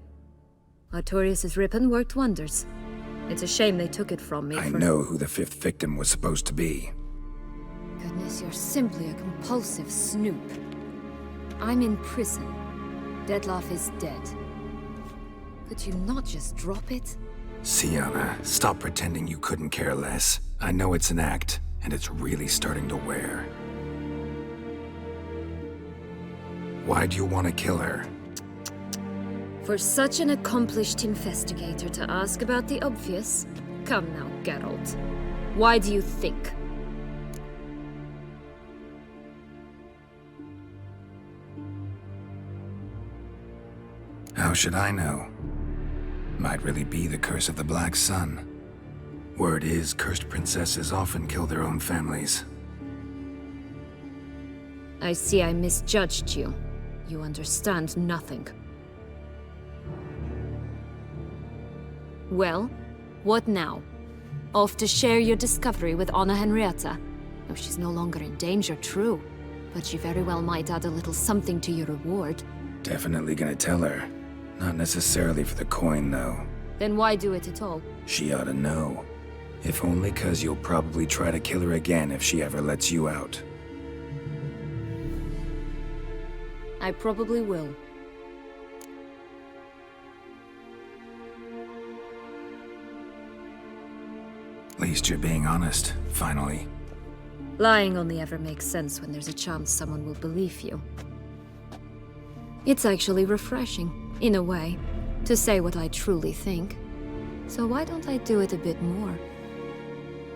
Artorius' ribbon worked wonders. It's a shame they took it from me. I know who the fifth victim was supposed to be. Goodness, you're simply a compulsive snoop. I'm in prison. Dettlaff is dead. Could you not just drop it? Siana, stop pretending you couldn't care less. I know it's an act, and it's really starting to wear. Why do you want to kill her? For such an accomplished investigator to ask about the obvious? Come now, Geralt. Why do you think? How should I know? Might really be the curse of the Black Sun. Word is, cursed princesses often kill their own families. I see I misjudged you. You understand nothing. Well, what now? Off to share your discovery with Anna Henrietta? Oh, she's no longer in danger, true. But she very well might add a little something to your reward. Definitely gonna tell her. Not necessarily for the coin, though. Then why do it at all? She ought to know. If only 'cause you'll probably try to kill her again if she ever lets you out. I probably will. At least you're being honest, finally. Lying only ever makes sense when there's a chance someone will believe you. It's actually refreshing, in a way, to say what I truly think. So why don't I do it a bit more?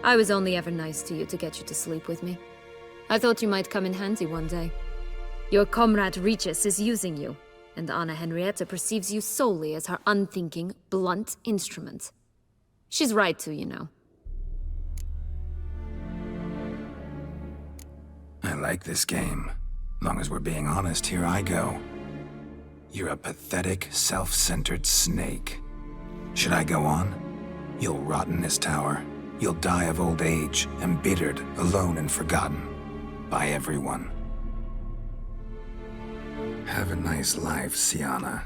I was only ever nice to you to get you to sleep with me. I thought you might come in handy one day. Your comrade Regis is using you, and Anna Henrietta perceives you solely as her unthinking, blunt instrument. She's right to, you know. I like this game. Long as we're being honest, here I go. You're a pathetic, self-centered snake. Should I go on? You'll rot in this tower. You'll die of old age, embittered, alone and forgotten. By everyone. Have a nice life, Sienna.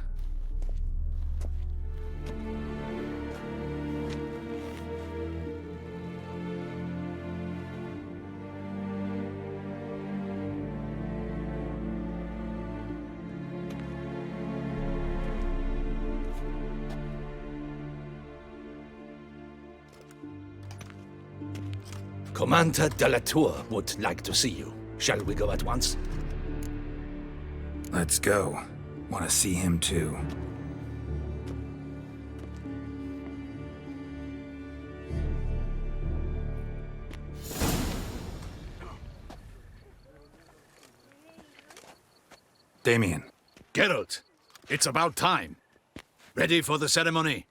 Commander de la Tour would like to see you. Shall we go at once? Let's go. Want to see him too. Damien. Geralt, it's about time. Ready for the ceremony?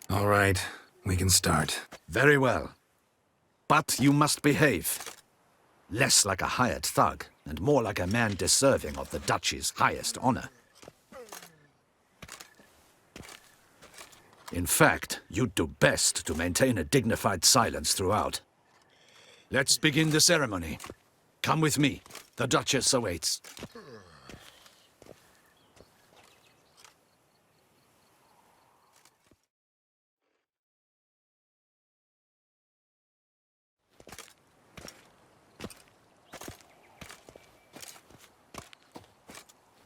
All right, we can start. Very well. But you must behave. Less like a hired thug, and more like a man deserving of the Duchy's highest honor. In fact, you'd do best to maintain a dignified silence throughout. Let's begin the ceremony. Come with me. The Duchess awaits.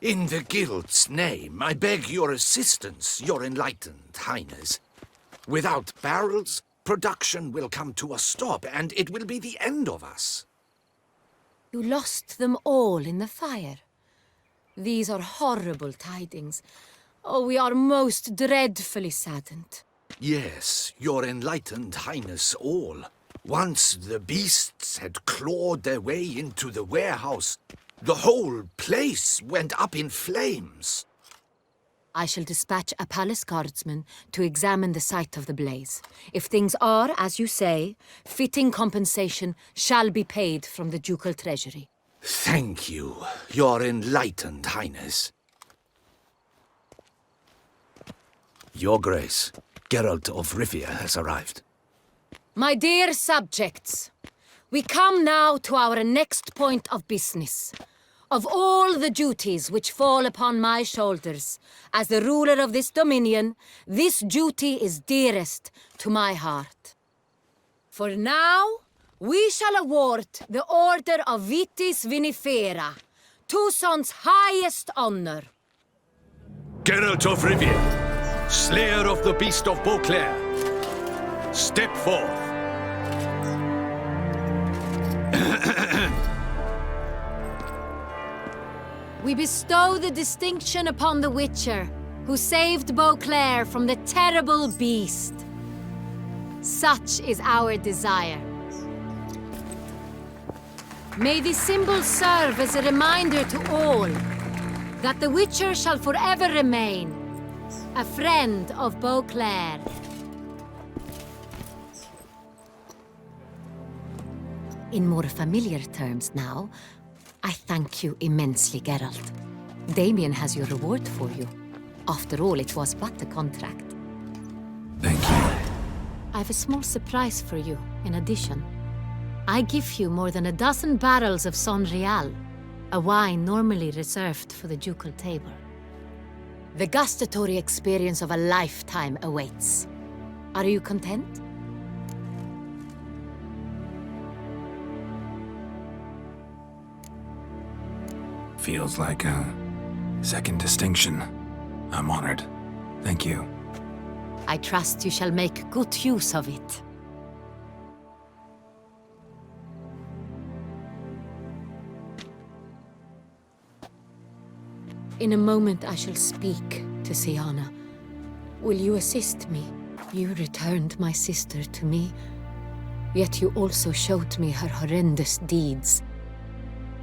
In the Guild's name, I beg your assistance, your enlightened highness. Without barrels, production will come to a stop, and it will be the end of us. You lost them all in the fire. These are horrible tidings. Oh, we are most dreadfully saddened. Yes, your enlightened highness all. Once the beasts had clawed their way into the warehouse, the whole place went up in flames. I shall dispatch a palace guardsman to examine the site of the blaze. If things are, as you say, fitting compensation shall be paid from the ducal treasury. Thank you, your enlightened highness. Your Grace, Geralt of Rivia has arrived. My dear subjects, we come now to our next point of business. Of all the duties which fall upon my shoulders, as the ruler of this dominion, this duty is dearest to my heart. For now, we shall award the Order of Vitis Vinifera, Toussaint's highest honor. Geralt of Rivia, slayer of the beast of Beauclair, step forth. We bestow the distinction upon the Witcher, who saved Beauclair from the terrible beast. Such is our desire. May this symbol serve as a reminder to all that the Witcher shall forever remain a friend of Beauclair. In more familiar terms now, I thank you immensely, Geralt. Damien has your reward for you. After all, it was but a contract. Thank you. I have a small surprise for you, in addition. I give you more than a dozen barrels of Son Real, a wine normally reserved for the ducal table. The gustatory experience of a lifetime awaits. Are you content? Feels like a second distinction. I'm honored. Thank you. I trust you shall make good use of it. In a moment I shall speak to Sienna. Will you assist me? You returned my sister to me. Yet you also showed me her horrendous deeds.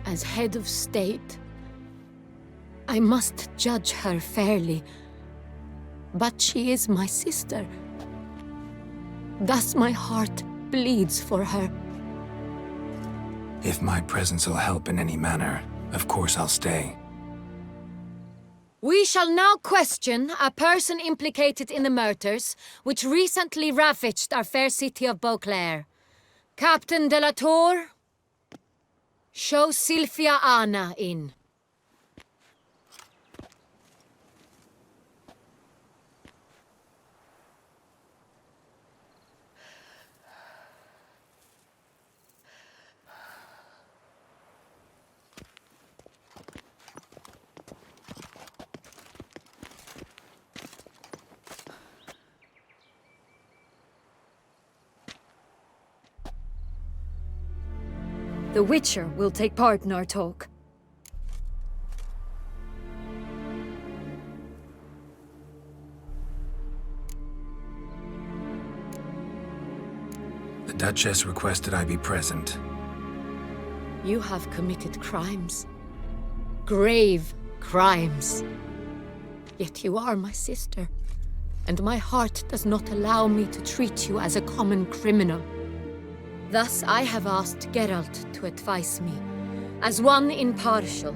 As head of state, I must judge her fairly. But she is my sister. Thus my heart bleeds for her. If my presence will help in any manner, of course I'll stay. We shall now question a person implicated in the murders which recently ravaged our fair city of Beauclair. Captain de la Tour, show Sylvia Anna in. The Witcher will take part in our talk. The Duchess requested I be present. You have committed crimes. Grave crimes. Yet you are my sister, and my heart does not allow me to treat you as a common criminal. Thus I have asked Geralt to advise me, as one impartial.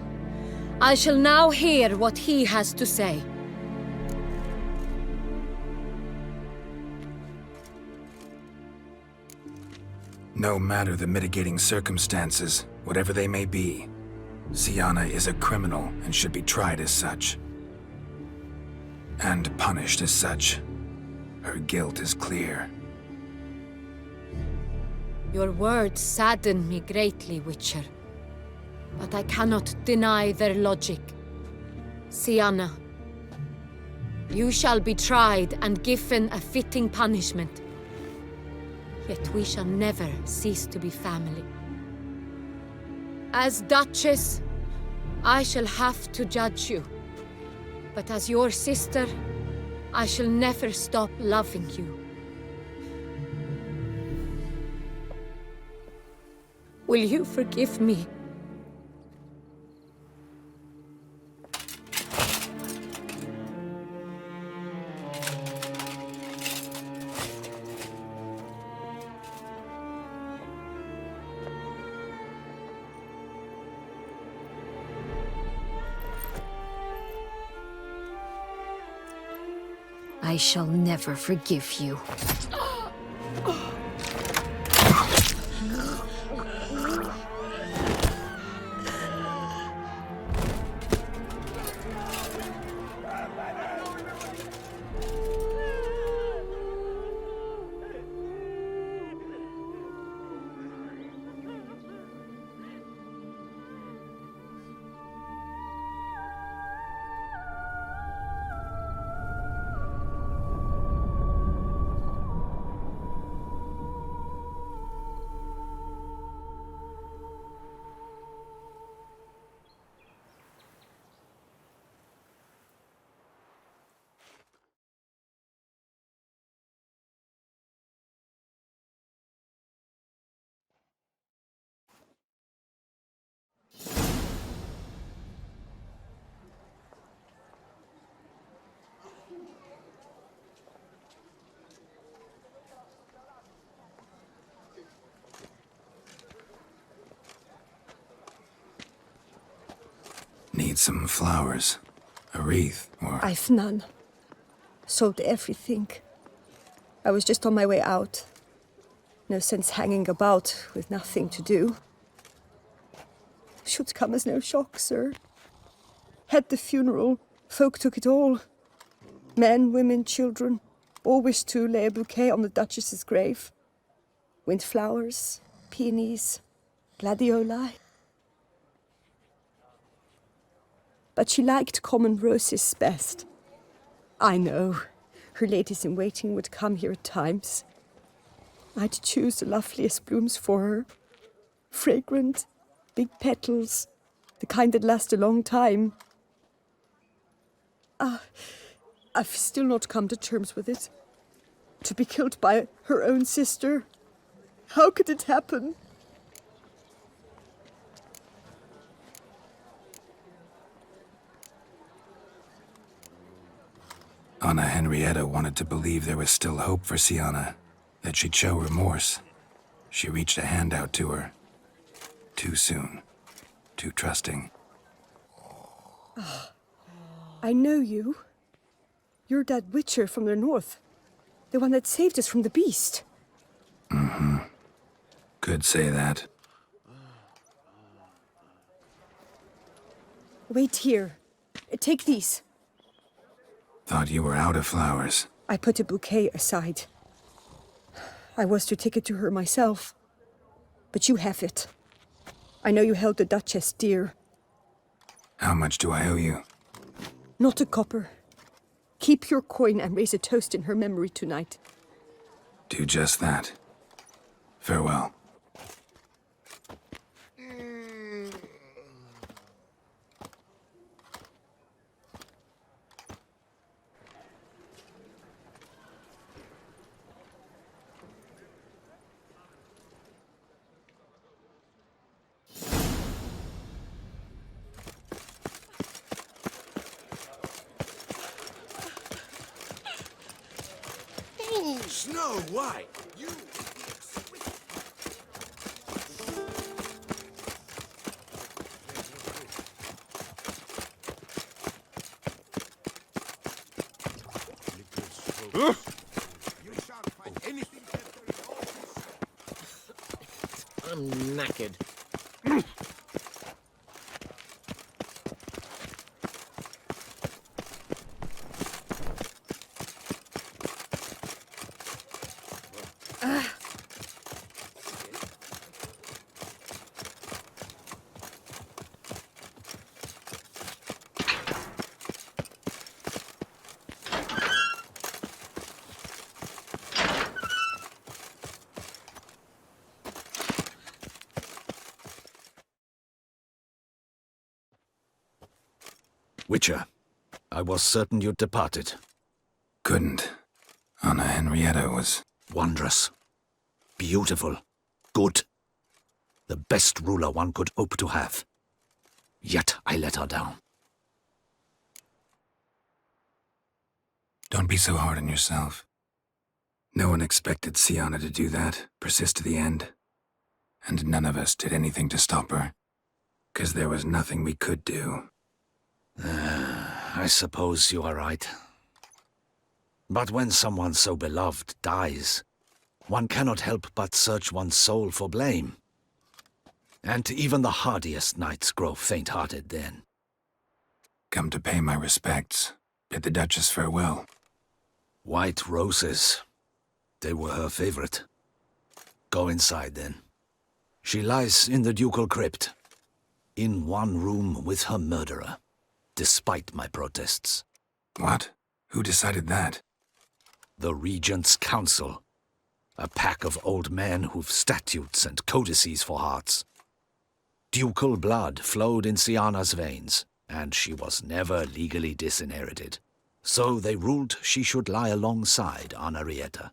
I shall now hear what he has to say. No matter the mitigating circumstances, whatever they may be, Syanna is a criminal and should be tried as such. And punished as such. Her guilt is clear. Your words sadden me greatly, Witcher. But I cannot deny their logic. Syanna, you shall be tried and given a fitting punishment. Yet we shall never cease to be family. As Duchess, I shall have to judge you. But as your sister, I shall never stop loving you. Will you forgive me? I shall never forgive you. Need some flowers. A wreath, or... I've none. Sold everything. I was just on my way out. No sense hanging about with nothing to do. Should come as no shock, sir. Had the funeral, folk took it all. Men, women, children, all wished to lay a bouquet on the Duchess's grave. Windflowers, peonies, gladioli. But she liked common roses best. I know, her ladies-in-waiting would come here at times. I'd choose the loveliest blooms for her. Fragrant, big petals, the kind that last a long time. I've still not come to terms with it. To be killed by her own sister. How could it happen? Anna Henrietta wanted to believe there was still hope for Sienna, that she'd show remorse. She reached a hand out to her. Too soon. Too trusting. Oh, I know you. You're that witcher from the north. The one that saved us from the beast. Mm-hmm. Could say that. Wait here. Take these. Thought you were out of flowers. I put a bouquet aside. I was to take it to her myself. But you have it. I know you held the Duchess dear. How much do I owe you? Not a copper. Keep your coin and raise a toast in her memory tonight. Do just that. Farewell. Snow White, you... I'm knackered. Witcher, I was certain you'd departed. Couldn't. Anna Henrietta was... wondrous. Beautiful. Good. The best ruler one could hope to have. Yet I let her down. Don't be so hard on yourself. No one expected Sienna to do that, persist to the end. And none of us did anything to stop her. 'Cause there was nothing we could do. I suppose you are right. But when someone so beloved dies, one cannot help but search one's soul for blame. And even the hardiest knights grow faint-hearted then. Come to pay my respects. Bid the Duchess farewell. White roses. They were her favorite. Go inside then. She lies in the ducal crypt, in one room with her murderer. Despite my protests. What? Who decided that? The Regent's Council. A pack of old men who've statutes and codices for hearts. Ducal blood flowed in Sienna's veins, and she was never legally disinherited. So they ruled she should lie alongside Anna Henrietta.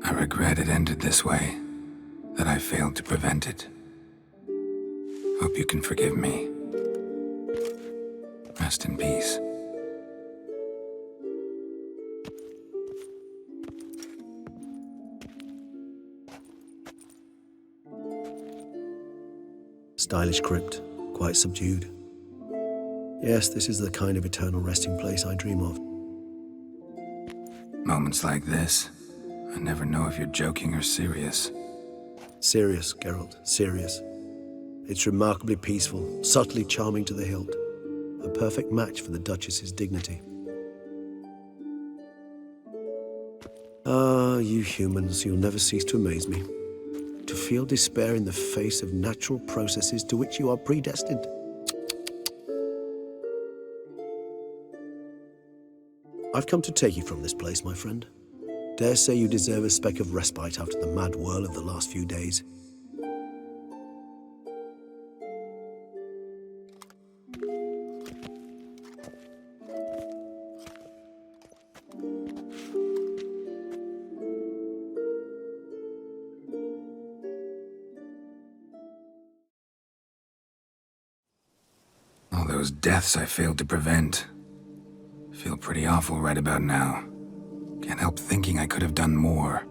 I regret it ended this way, that I failed to prevent it. Hope you can forgive me. Rest in peace. Stylish crypt, quite subdued. Yes, this is the kind of eternal resting place I dream of. Moments like this, I never know if you're joking or serious. Serious, Geralt, serious. It's remarkably peaceful, subtly charming to the hilt. A perfect match for the Duchess's dignity. Ah, you humans, you'll never cease to amaze me. To feel despair in the face of natural processes to which you are predestined. I've come to take you from this place, my friend. Dare say you deserve a speck of respite after the mad whirl of the last few days. All those deaths I failed to prevent. Feel pretty awful right about now. Can't help thinking I could have done more.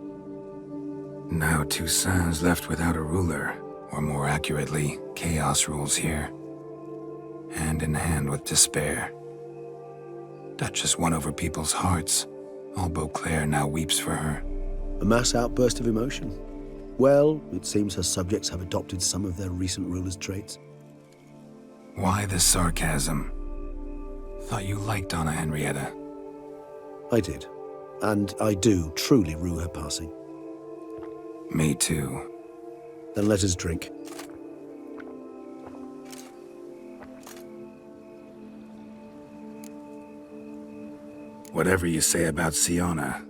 Now Toussaint's left without a ruler, or more accurately, chaos rules here. Hand in hand with despair. Duchess won over people's hearts. All Beauclair now weeps for her. A mass outburst of emotion. Well, it seems her subjects have adopted some of their recent ruler's traits. Why the sarcasm? Thought you liked Anna Henrietta. I did. And I do truly rue her passing. Me too. Then let us drink. Whatever you say about Siona,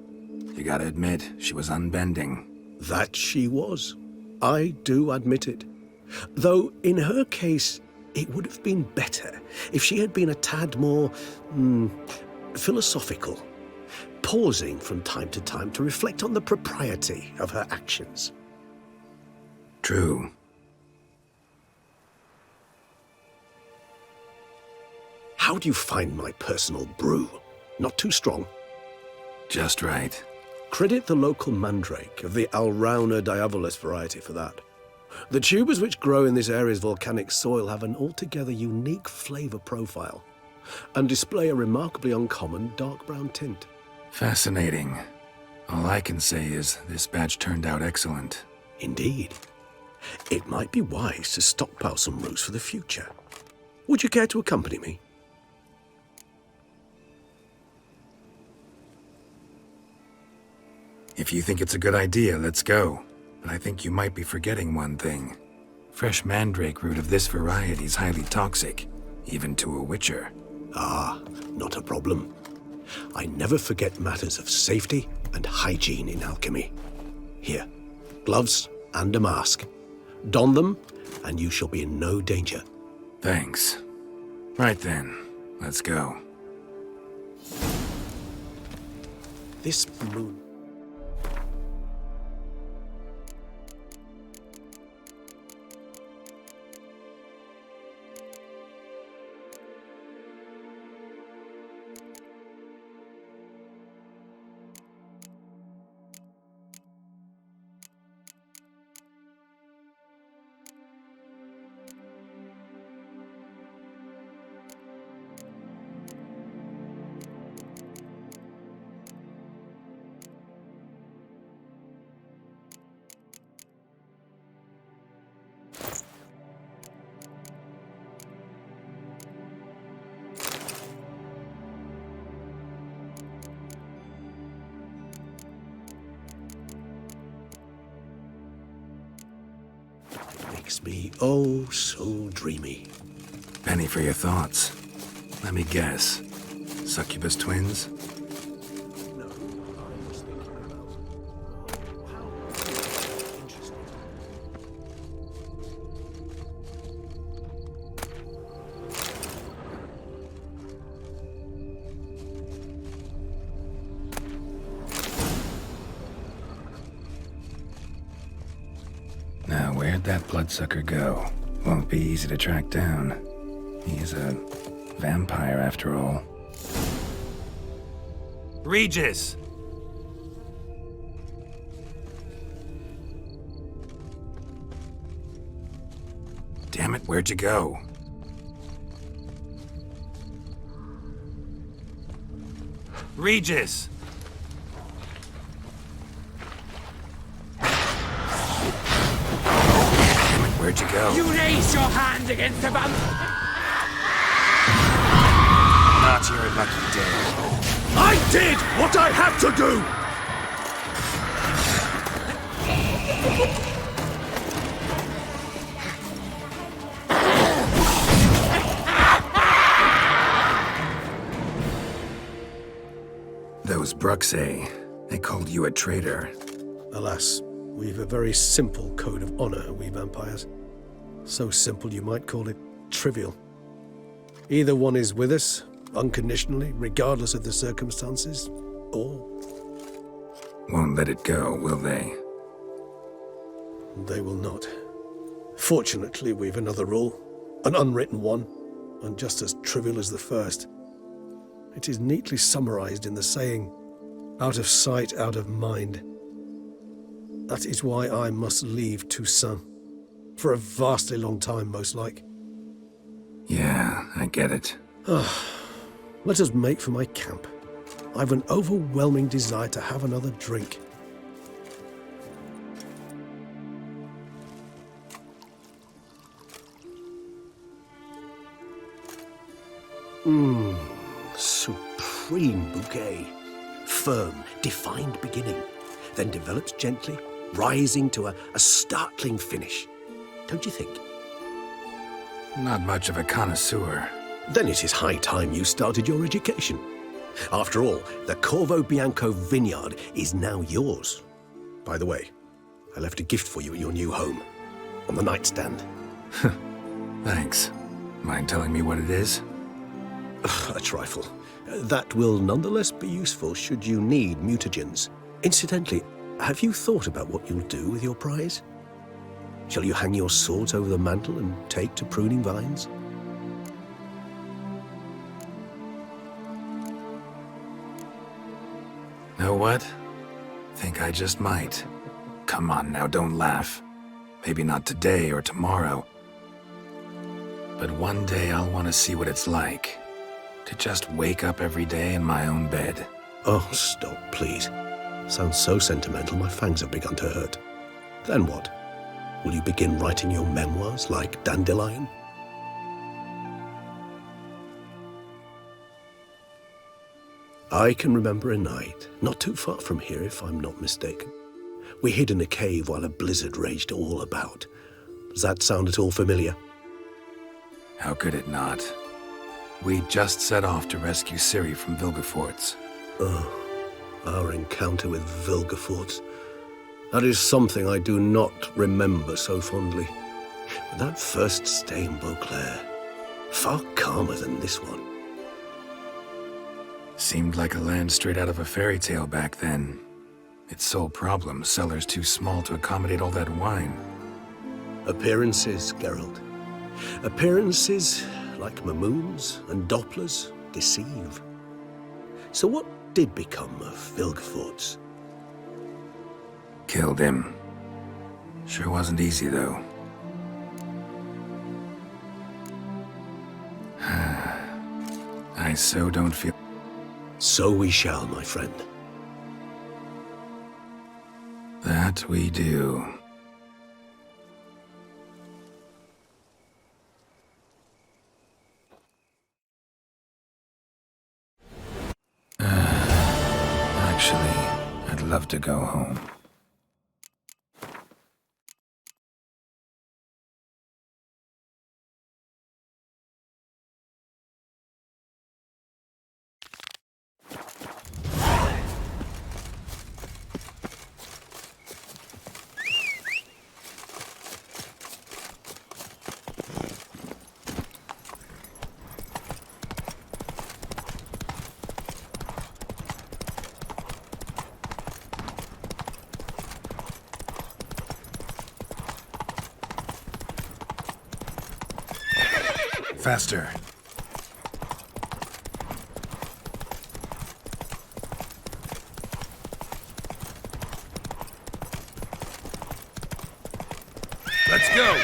you gotta admit, she was unbending. That she was. I do admit it. Though, in her case, it would have been better if she had been a tad more, philosophical, pausing from time to time to reflect on the propriety of her actions. True. How do you find my personal brew? Not too strong? Just right. Credit the local mandrake of the Alrauna diavolis variety for that. The tubers which grow in this area's volcanic soil have an altogether unique flavor profile and display a remarkably uncommon dark brown tint. Fascinating. All I can say is this batch turned out excellent. Indeed. It might be wise to stockpile some roots for the future. Would you care to accompany me? If you think it's a good idea, let's go. But I think you might be forgetting one thing. Fresh mandrake root of this variety is highly toxic, even to a witcher. Ah, not a problem. I never forget matters of safety and hygiene in alchemy. Here, gloves and a mask. Don them, and you shall be in no danger. Thanks. Right then, let's go. This moon... Makes me oh so dreamy. Penny for your thoughts. Let me guess. Succubus twins? No, I was thinking about how interesting. Now, where'd that bloodsucker go? Won't be easy to track down. He is a vampire, after all. Regis! Damn it, where'd you go? Regis! Where'd you go? You raise your hand against the bump! Not your lucky day. I did what I had to do! Those Bruxay, they called you a traitor. Alas, we've a very simple code of honor, we vampires. So simple you might call it trivial. Either one is with us, unconditionally, regardless of the circumstances, or... Won't let it go, will they? They will not. Fortunately, we've another rule, an unwritten one, and just as trivial as the first. It is neatly summarized in the saying, out of sight, out of mind. That is why I must leave Toussaint. For a vastly long time, most like. Yeah, I get it. Let us make for my camp. I've an overwhelming desire to have another drink. Supreme bouquet. Firm, defined beginning, then develops gently, rising to a startling finish. Don't you think? Not much of a connoisseur. Then it is high time you started your education. After all, the Corvo Bianco vineyard is now yours. By the way, I left a gift for you at your new home, on the nightstand. Thanks. Mind telling me what it is? A trifle. That will nonetheless be useful should you need mutagens. Incidentally, have you thought about what you'll do with your prize? Shall you hang your swords over the mantle and take to pruning vines? Know what? Think I just might. Come on now, don't laugh. Maybe not today or tomorrow. But one day I'll want to see what it's like. To just wake up every day in my own bed. Oh, stop, please. Sounds so sentimental, my fangs have begun to hurt. Then what? Will you begin writing your memoirs like Dandelion? I can remember a night, not too far from here if I'm not mistaken. We hid in a cave while a blizzard raged all about. Does that sound at all familiar? How could it not? We just set off to rescue Ciri from Vilgefortz. Oh, our encounter with Vilgefortz. That is something I do not remember so fondly. But that first stay in Beauclair, far calmer than this one. Seemed like a land straight out of a fairy tale back then. Its sole problem, cellars too small to accommodate all that wine. Appearances, Geralt. Appearances, like Mamoons and Dopplers, deceive. So what did become of Vilgefortz? Killed him. Sure wasn't easy, though. I so don't feel... So we shall, my friend. That we do. Actually, I'd love to go home. Faster. Let's go!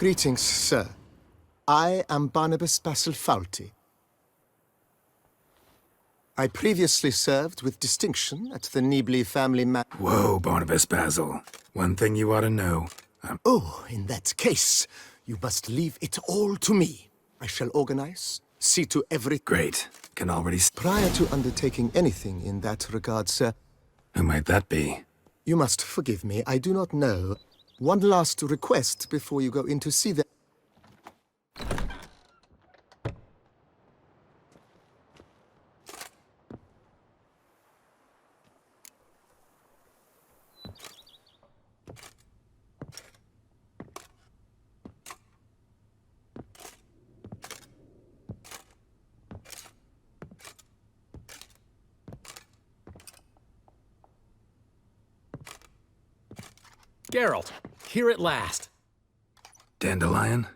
Greetings, sir. I am Barnabas Basil-Fawlty. I previously served with distinction at the Nibley family Whoa, Barnabas Basil. One thing you ought to know. Oh, in that case, you must leave it all to me. I shall organize, see to every... Great. Can already... Prior to undertaking anything in that regard, sir... Who might that be? You must forgive me, I do not know. One last request before you go in to see the... Geralt, here at last. Dandelion?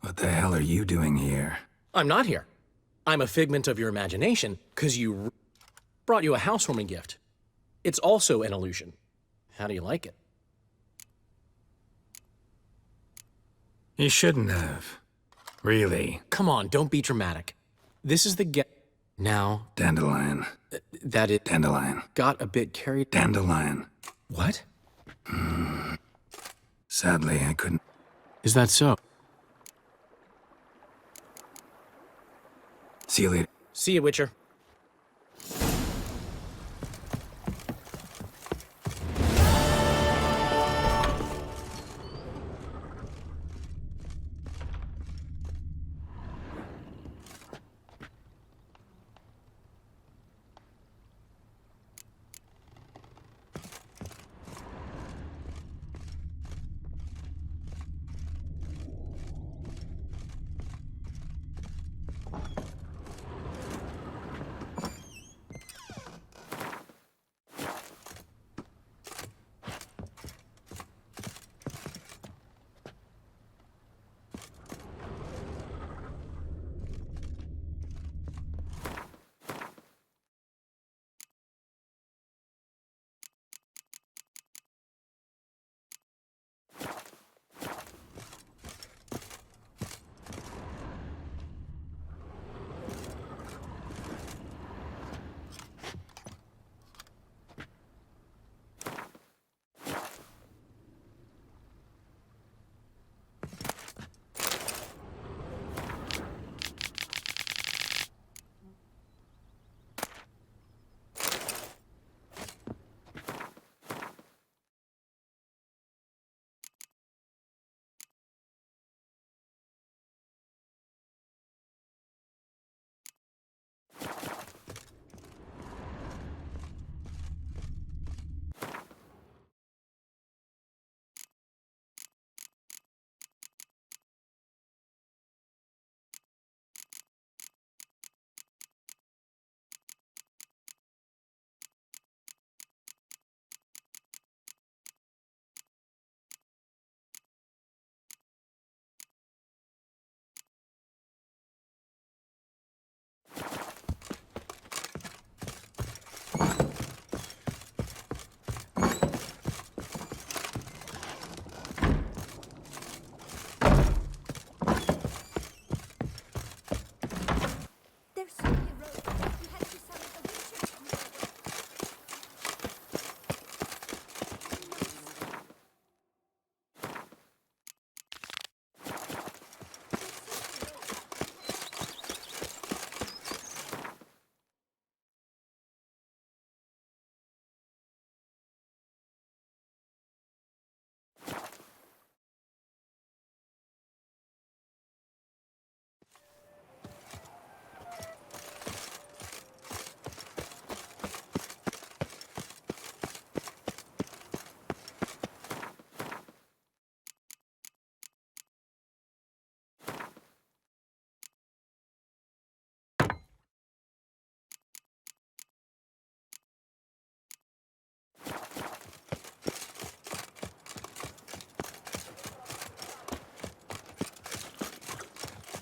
What the hell are you doing here? I'm not here. I'm a figment of your imagination, because you brought you a housewarming gift. It's also an illusion. How do you like it? You shouldn't have. Really. Come on, don't be dramatic. This is the gift. Now... Dandelion. That it... Dandelion. Got a bit carried... Dandelion. What? Sadly, I couldn't... Is that so? See you later. See you, Witcher.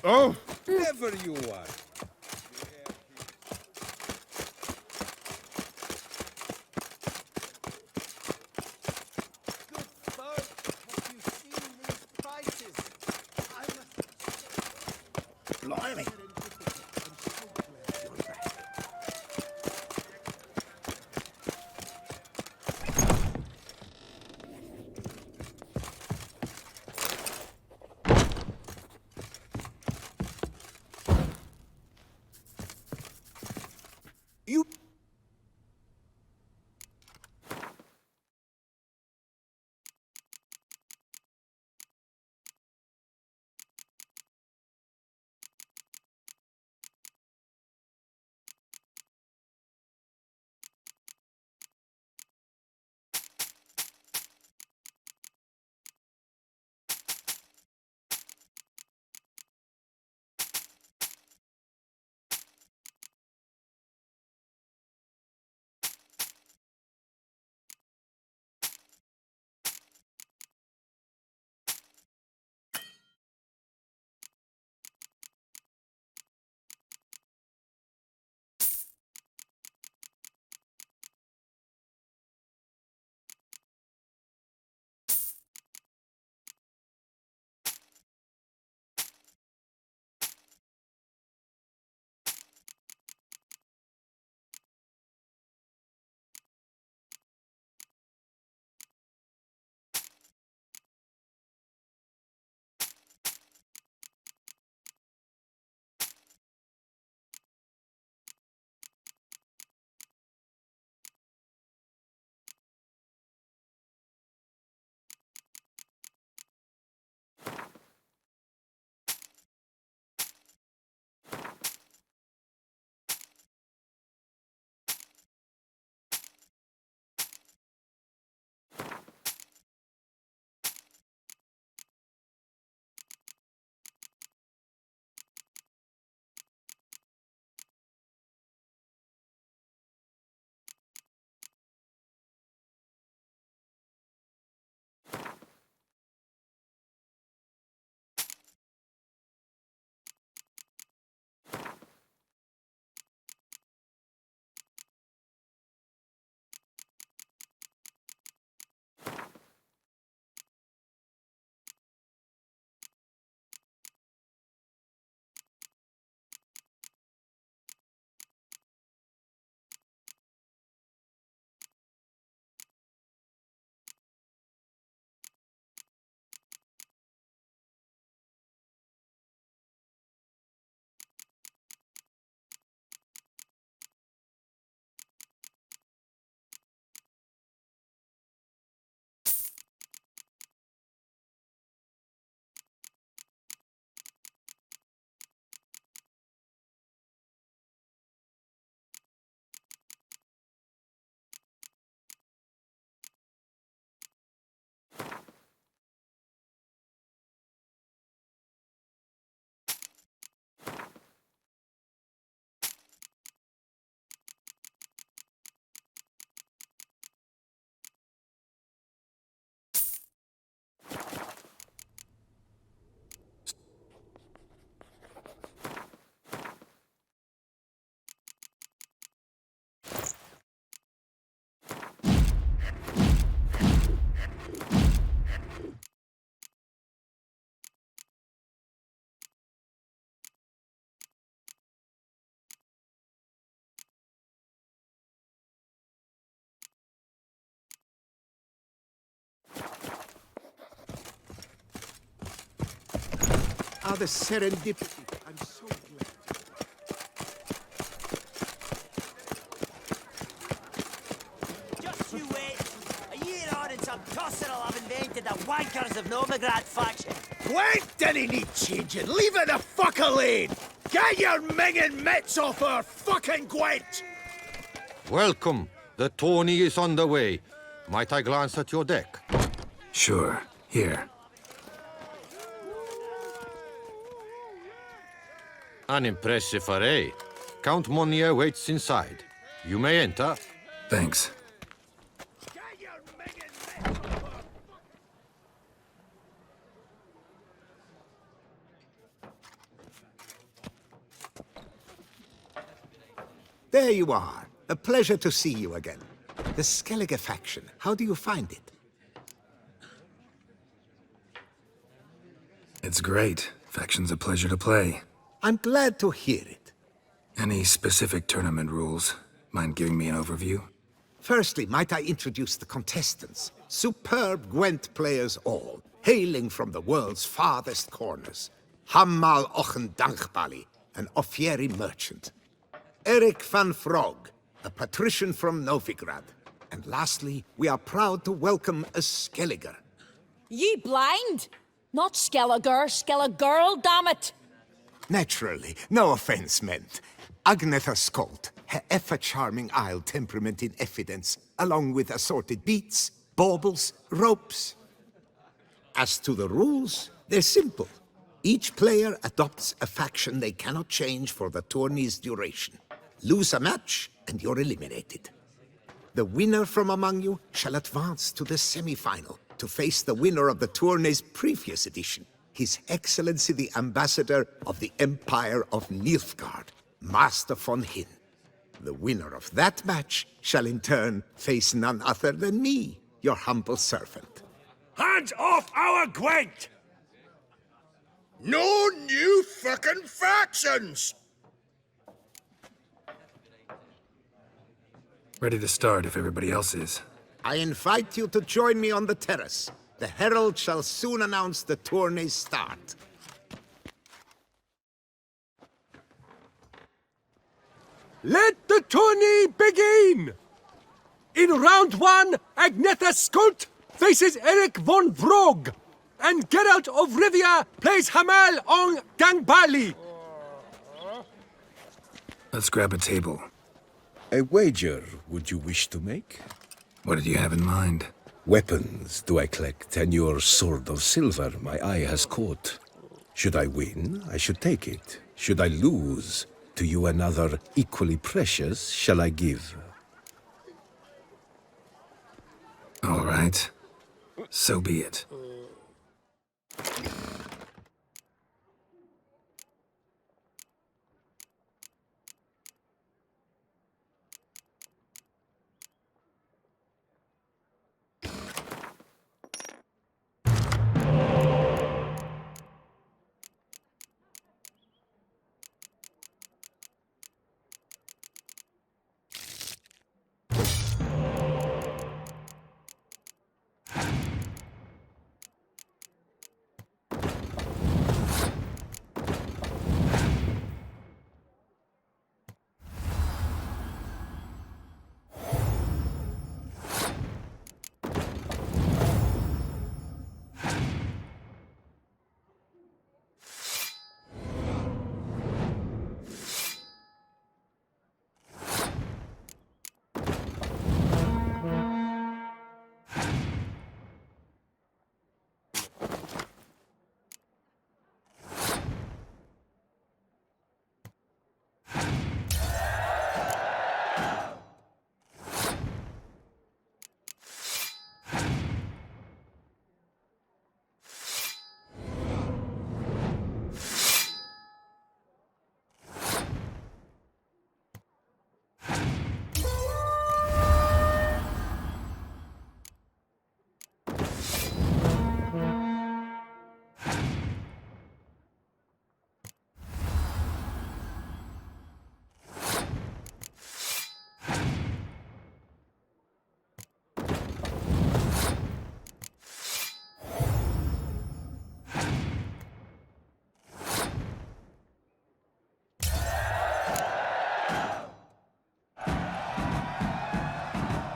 Oh, whoever you are. Good folk, have you seen these prices? Blimey. You... Ah, the serendipity. I'm so glad. Just you wait. A year on and some tosser will have invented the wankers of Novigrad faction. Gwent didn't need changing. Leave it the fuck alone. Get your minging mitts off her fucking Gwent. Welcome. The tourney is on the way. Might I glance at your deck? Sure. Here. An impressive array. Count Monnier waits inside. You may enter. Thanks. There you are. A pleasure to see you again. The Skellige faction, how do you find it? It's great. Faction's a pleasure to play. I'm glad to hear it. Any specific tournament rules? Mind giving me an overview? Firstly, might I introduce the contestants? Superb Gwent players all, hailing from the world's farthest corners. Hammal Ochen Dankbali, an Offieri merchant. Eric van Frog, a patrician from Novigrad. And lastly, we are proud to welcome a Skelliger. Ye blind? Not Skelliger, damn it! Naturally, no offense meant. Agnetha Skolt, her ever-charming Isle temperament in evidence, along with assorted beats, baubles, ropes. As to the rules, they're simple. Each player adopts a faction they cannot change for the tourney's duration. Lose a match, and you're eliminated. The winner from among you shall advance to the semi-final to face the winner of the tourney's previous edition, His Excellency the Ambassador of the Empire of Nilfgaard, Master von Hin. The winner of that match shall in turn face none other than me, your humble servant. Hands off our Gwent! No new fucking factions! Ready to start if everybody else is. I invite you to join me on the terrace. The herald shall soon announce the tourney's start. Let the tourney begin! In round 1, Agnetha Skolt faces Eric von Vrog, and Geralt of Rivia plays Hamal on Gangbali. Let's grab a table. A wager would you wish to make? What did you have in mind? Weapons do I collect, and your sword of silver my eye has caught. Should I win, I should take it. Should I lose, to you another equally precious shall I give. All right. So be it.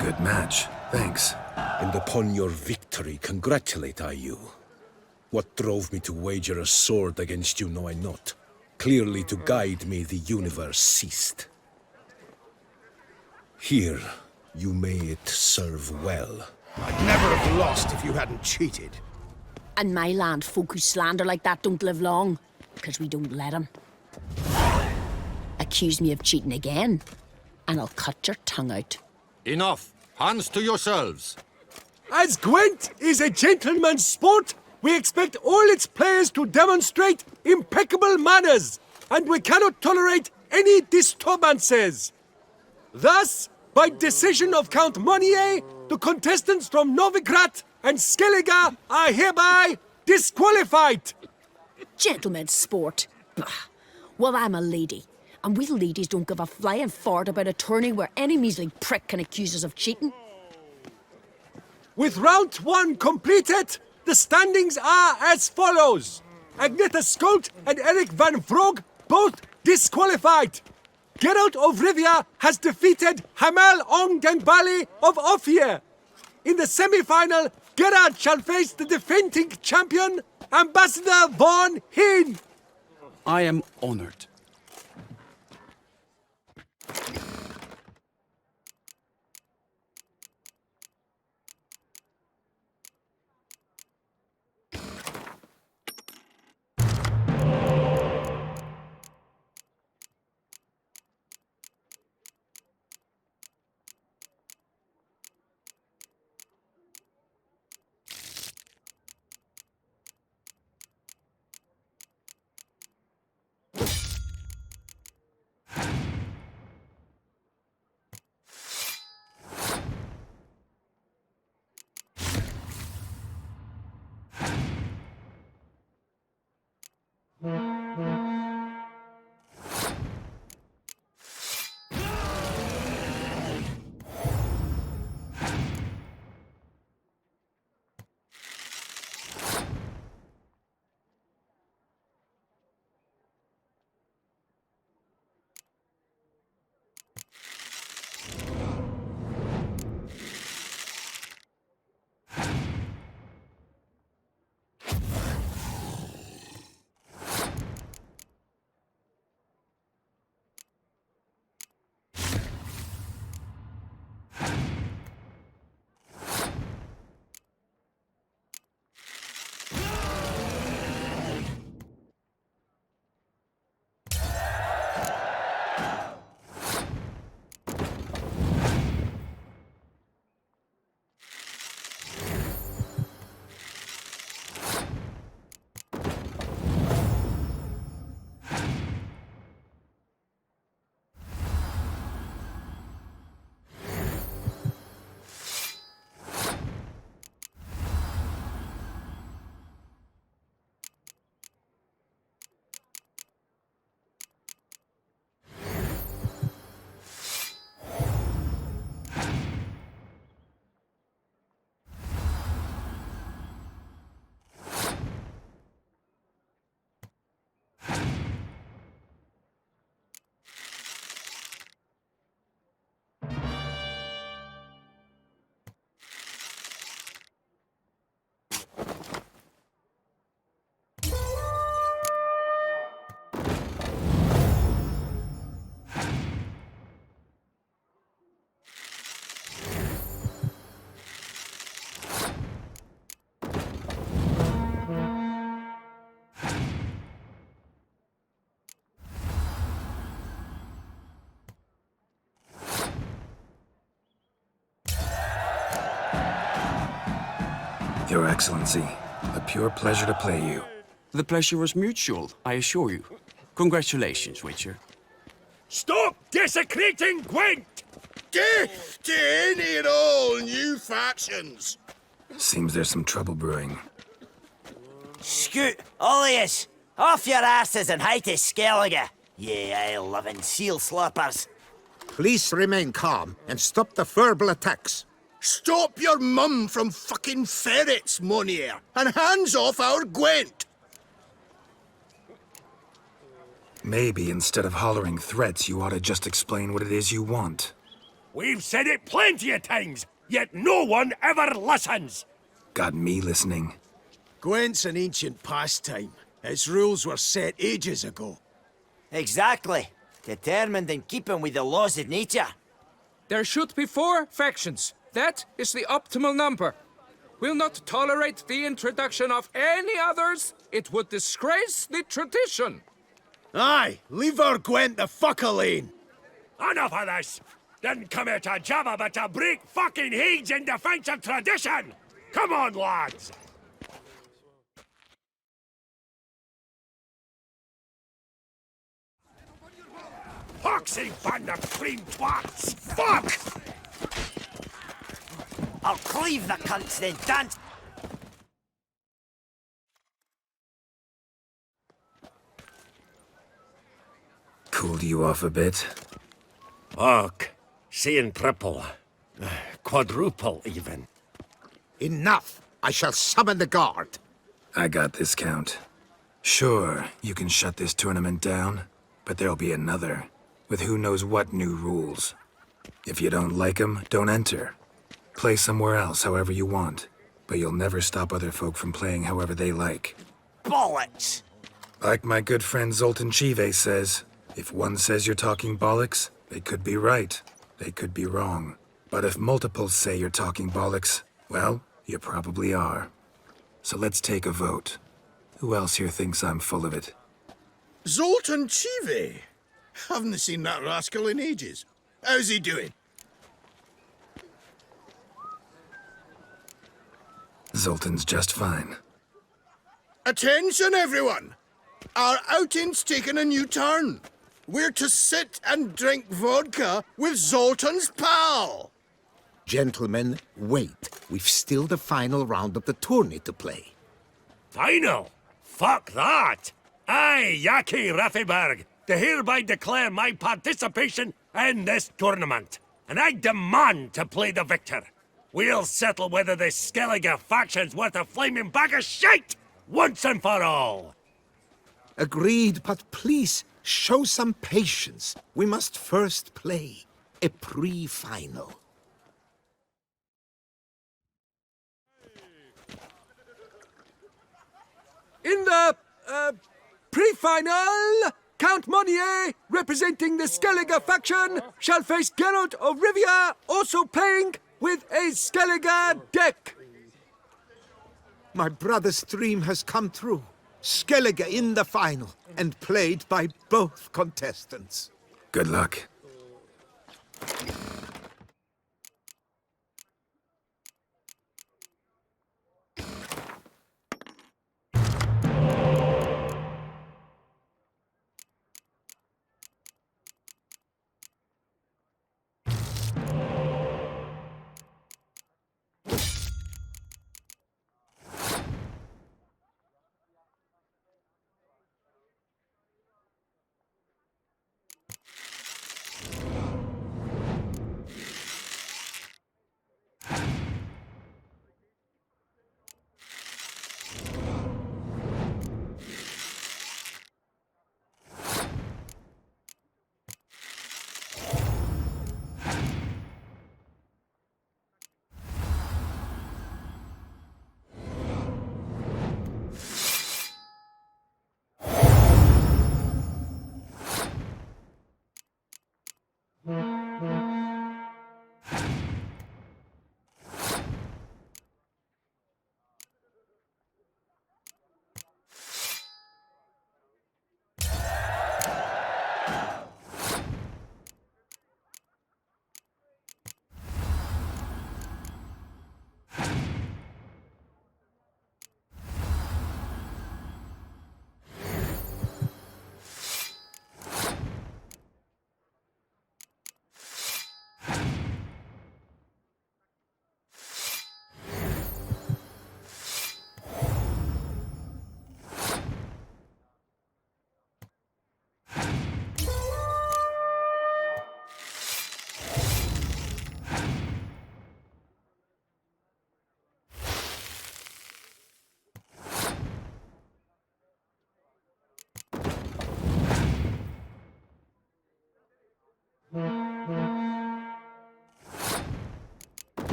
Good match. Thanks. And upon your victory congratulate I you. What drove me to wager a sword against you know I not. Clearly to guide me the universe ceased. Here, you may it serve well. I'd never have lost if you hadn't cheated. And my land folk who slander like that don't live long, because we don't let them. Accuse me of cheating again, and I'll cut your tongue out. Enough! Hands to yourselves! As Gwent is a gentleman's sport, we expect all its players to demonstrate impeccable manners, and we cannot tolerate any disturbances. Thus, by decision of Count Monnier, the contestants from Novigrad and Skellige are hereby disqualified. Gentleman's sport. Bah. Well, I'm a lady, and we ladies don't give a flying fart about a tourney where any measly prick can accuse us of cheating. With round 1 completed, the standings are as follows. Agneta Skolt and Eric van Vroeg both disqualified. Geralt of Rivia has defeated Hamel Ong Denbali of Ophir. In the semi-final, Gerard shall face the defending champion, Ambassador Von Heen. I am honored. Your Excellency, a pure pleasure to play you. The pleasure was mutual, I assure you. Congratulations, Witcher. Stop desecrating Gwent! Death to any and all new factions! Seems there's some trouble brewing. Scoot, all of yous! Off your asses and hide to Skellige, ye ale-loving seal slurpers. Please remain calm and stop the verbal attacks. Stop your mum from fucking ferrets, Monier, and hands off our Gwent! Maybe instead of hollering threats, you ought to just explain what it is you want. We've said it plenty of times, yet no one ever listens. Got me listening. Gwent's an ancient pastime. Its rules were set ages ago. Exactly. Determined in keeping with the laws of nature. There should be 4 factions. That is the optimal number. We'll not tolerate the introduction of any others. It would disgrace the tradition. Aye, leave our Gwent the fuck alone. Enough of this. Didn't come here to jabber, but to break fucking heads in defense of tradition. Come on, lads. Poxy band of cream twats! Fuck! I'll cleave the cunts then, dance! cooled you off a bit? Fuck. Seeing triple. Quadruple, even. Enough! I shall summon the guard. I got this, Count. Sure, you can shut this tournament down, but there'll be another, with who knows what new rules. If you don't like them, don't enter. Play somewhere else however you want, but you'll never stop other folk from playing however they like. Bollocks! Like my good friend Zoltan Chive says, if one says you're talking bollocks, they could be right, they could be wrong. But if multiples say you're talking bollocks, well, you probably are. So let's take a vote. Who else here thinks I'm full of it? Zoltan Chive? Haven't seen that rascal in ages. How's he doing? Zoltan's just fine. Attention, everyone! Our outing's taken a new turn. We're to sit and drink vodka with Zoltan's pal. Gentlemen, wait. We've still the final round of the tourney to play. Final? Fuck that! I, Yaki Raffiberg, do hereby declare my participation in this tournament. And I demand to play the victor. We'll settle whether this Skellige faction's worth a flaming bag of shite once and for all. Agreed, but please, show some patience. We must first play a pre-final. In the, pre-final, Count Monnier, representing the Skellige faction, shall face Geralt of Rivia, also playing with a Skellige deck. My brother's dream has come true. Skellige in the final, and played by both contestants. Good luck.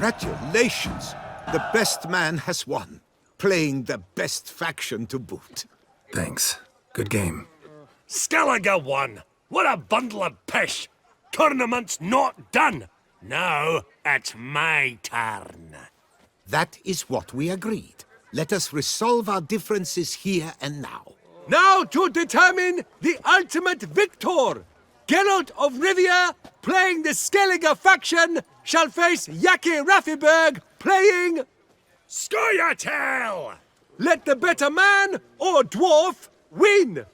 Congratulations! The best man has won, playing the best faction to boot. Thanks. Good game. Skellige won! What a bundle of pish! Tournament's not done! Now it's my turn. That is what we agreed. Let us resolve our differences here and now. Now to determine the ultimate victor! Geralt of Rivia, playing the Skellige faction, shall face Yaki Raffiberg, playing Scoia'tael! Let the better man or dwarf win!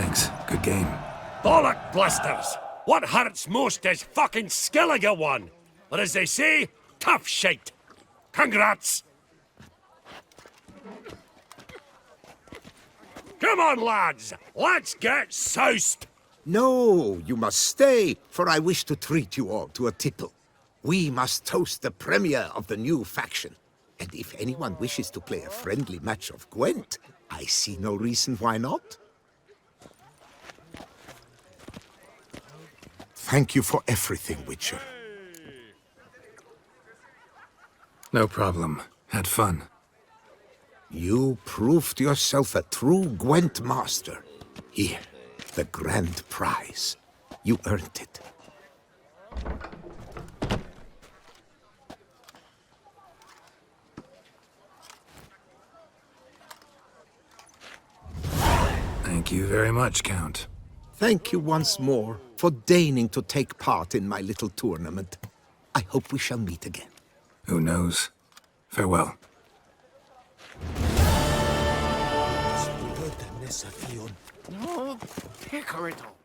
Thanks. Good game. Bollock blusters! What hurts most is fucking Skilliga one. Or as they say, tough shite. Congrats! Come on, lads! Let's get soused! No, you must stay, for I wish to treat you all to a tipple. We must toast the premier of the new faction. And if anyone wishes to play a friendly match of Gwent, I see no reason why not. Thank you for everything, Witcher. No problem. Had fun. You proved yourself a true Gwent master. Here, the grand prize. You earned it. Thank you very much, Count. Thank you once more for deigning to take part in my little tournament. I hope we shall meet again. Who knows? Farewell. No, Picarito.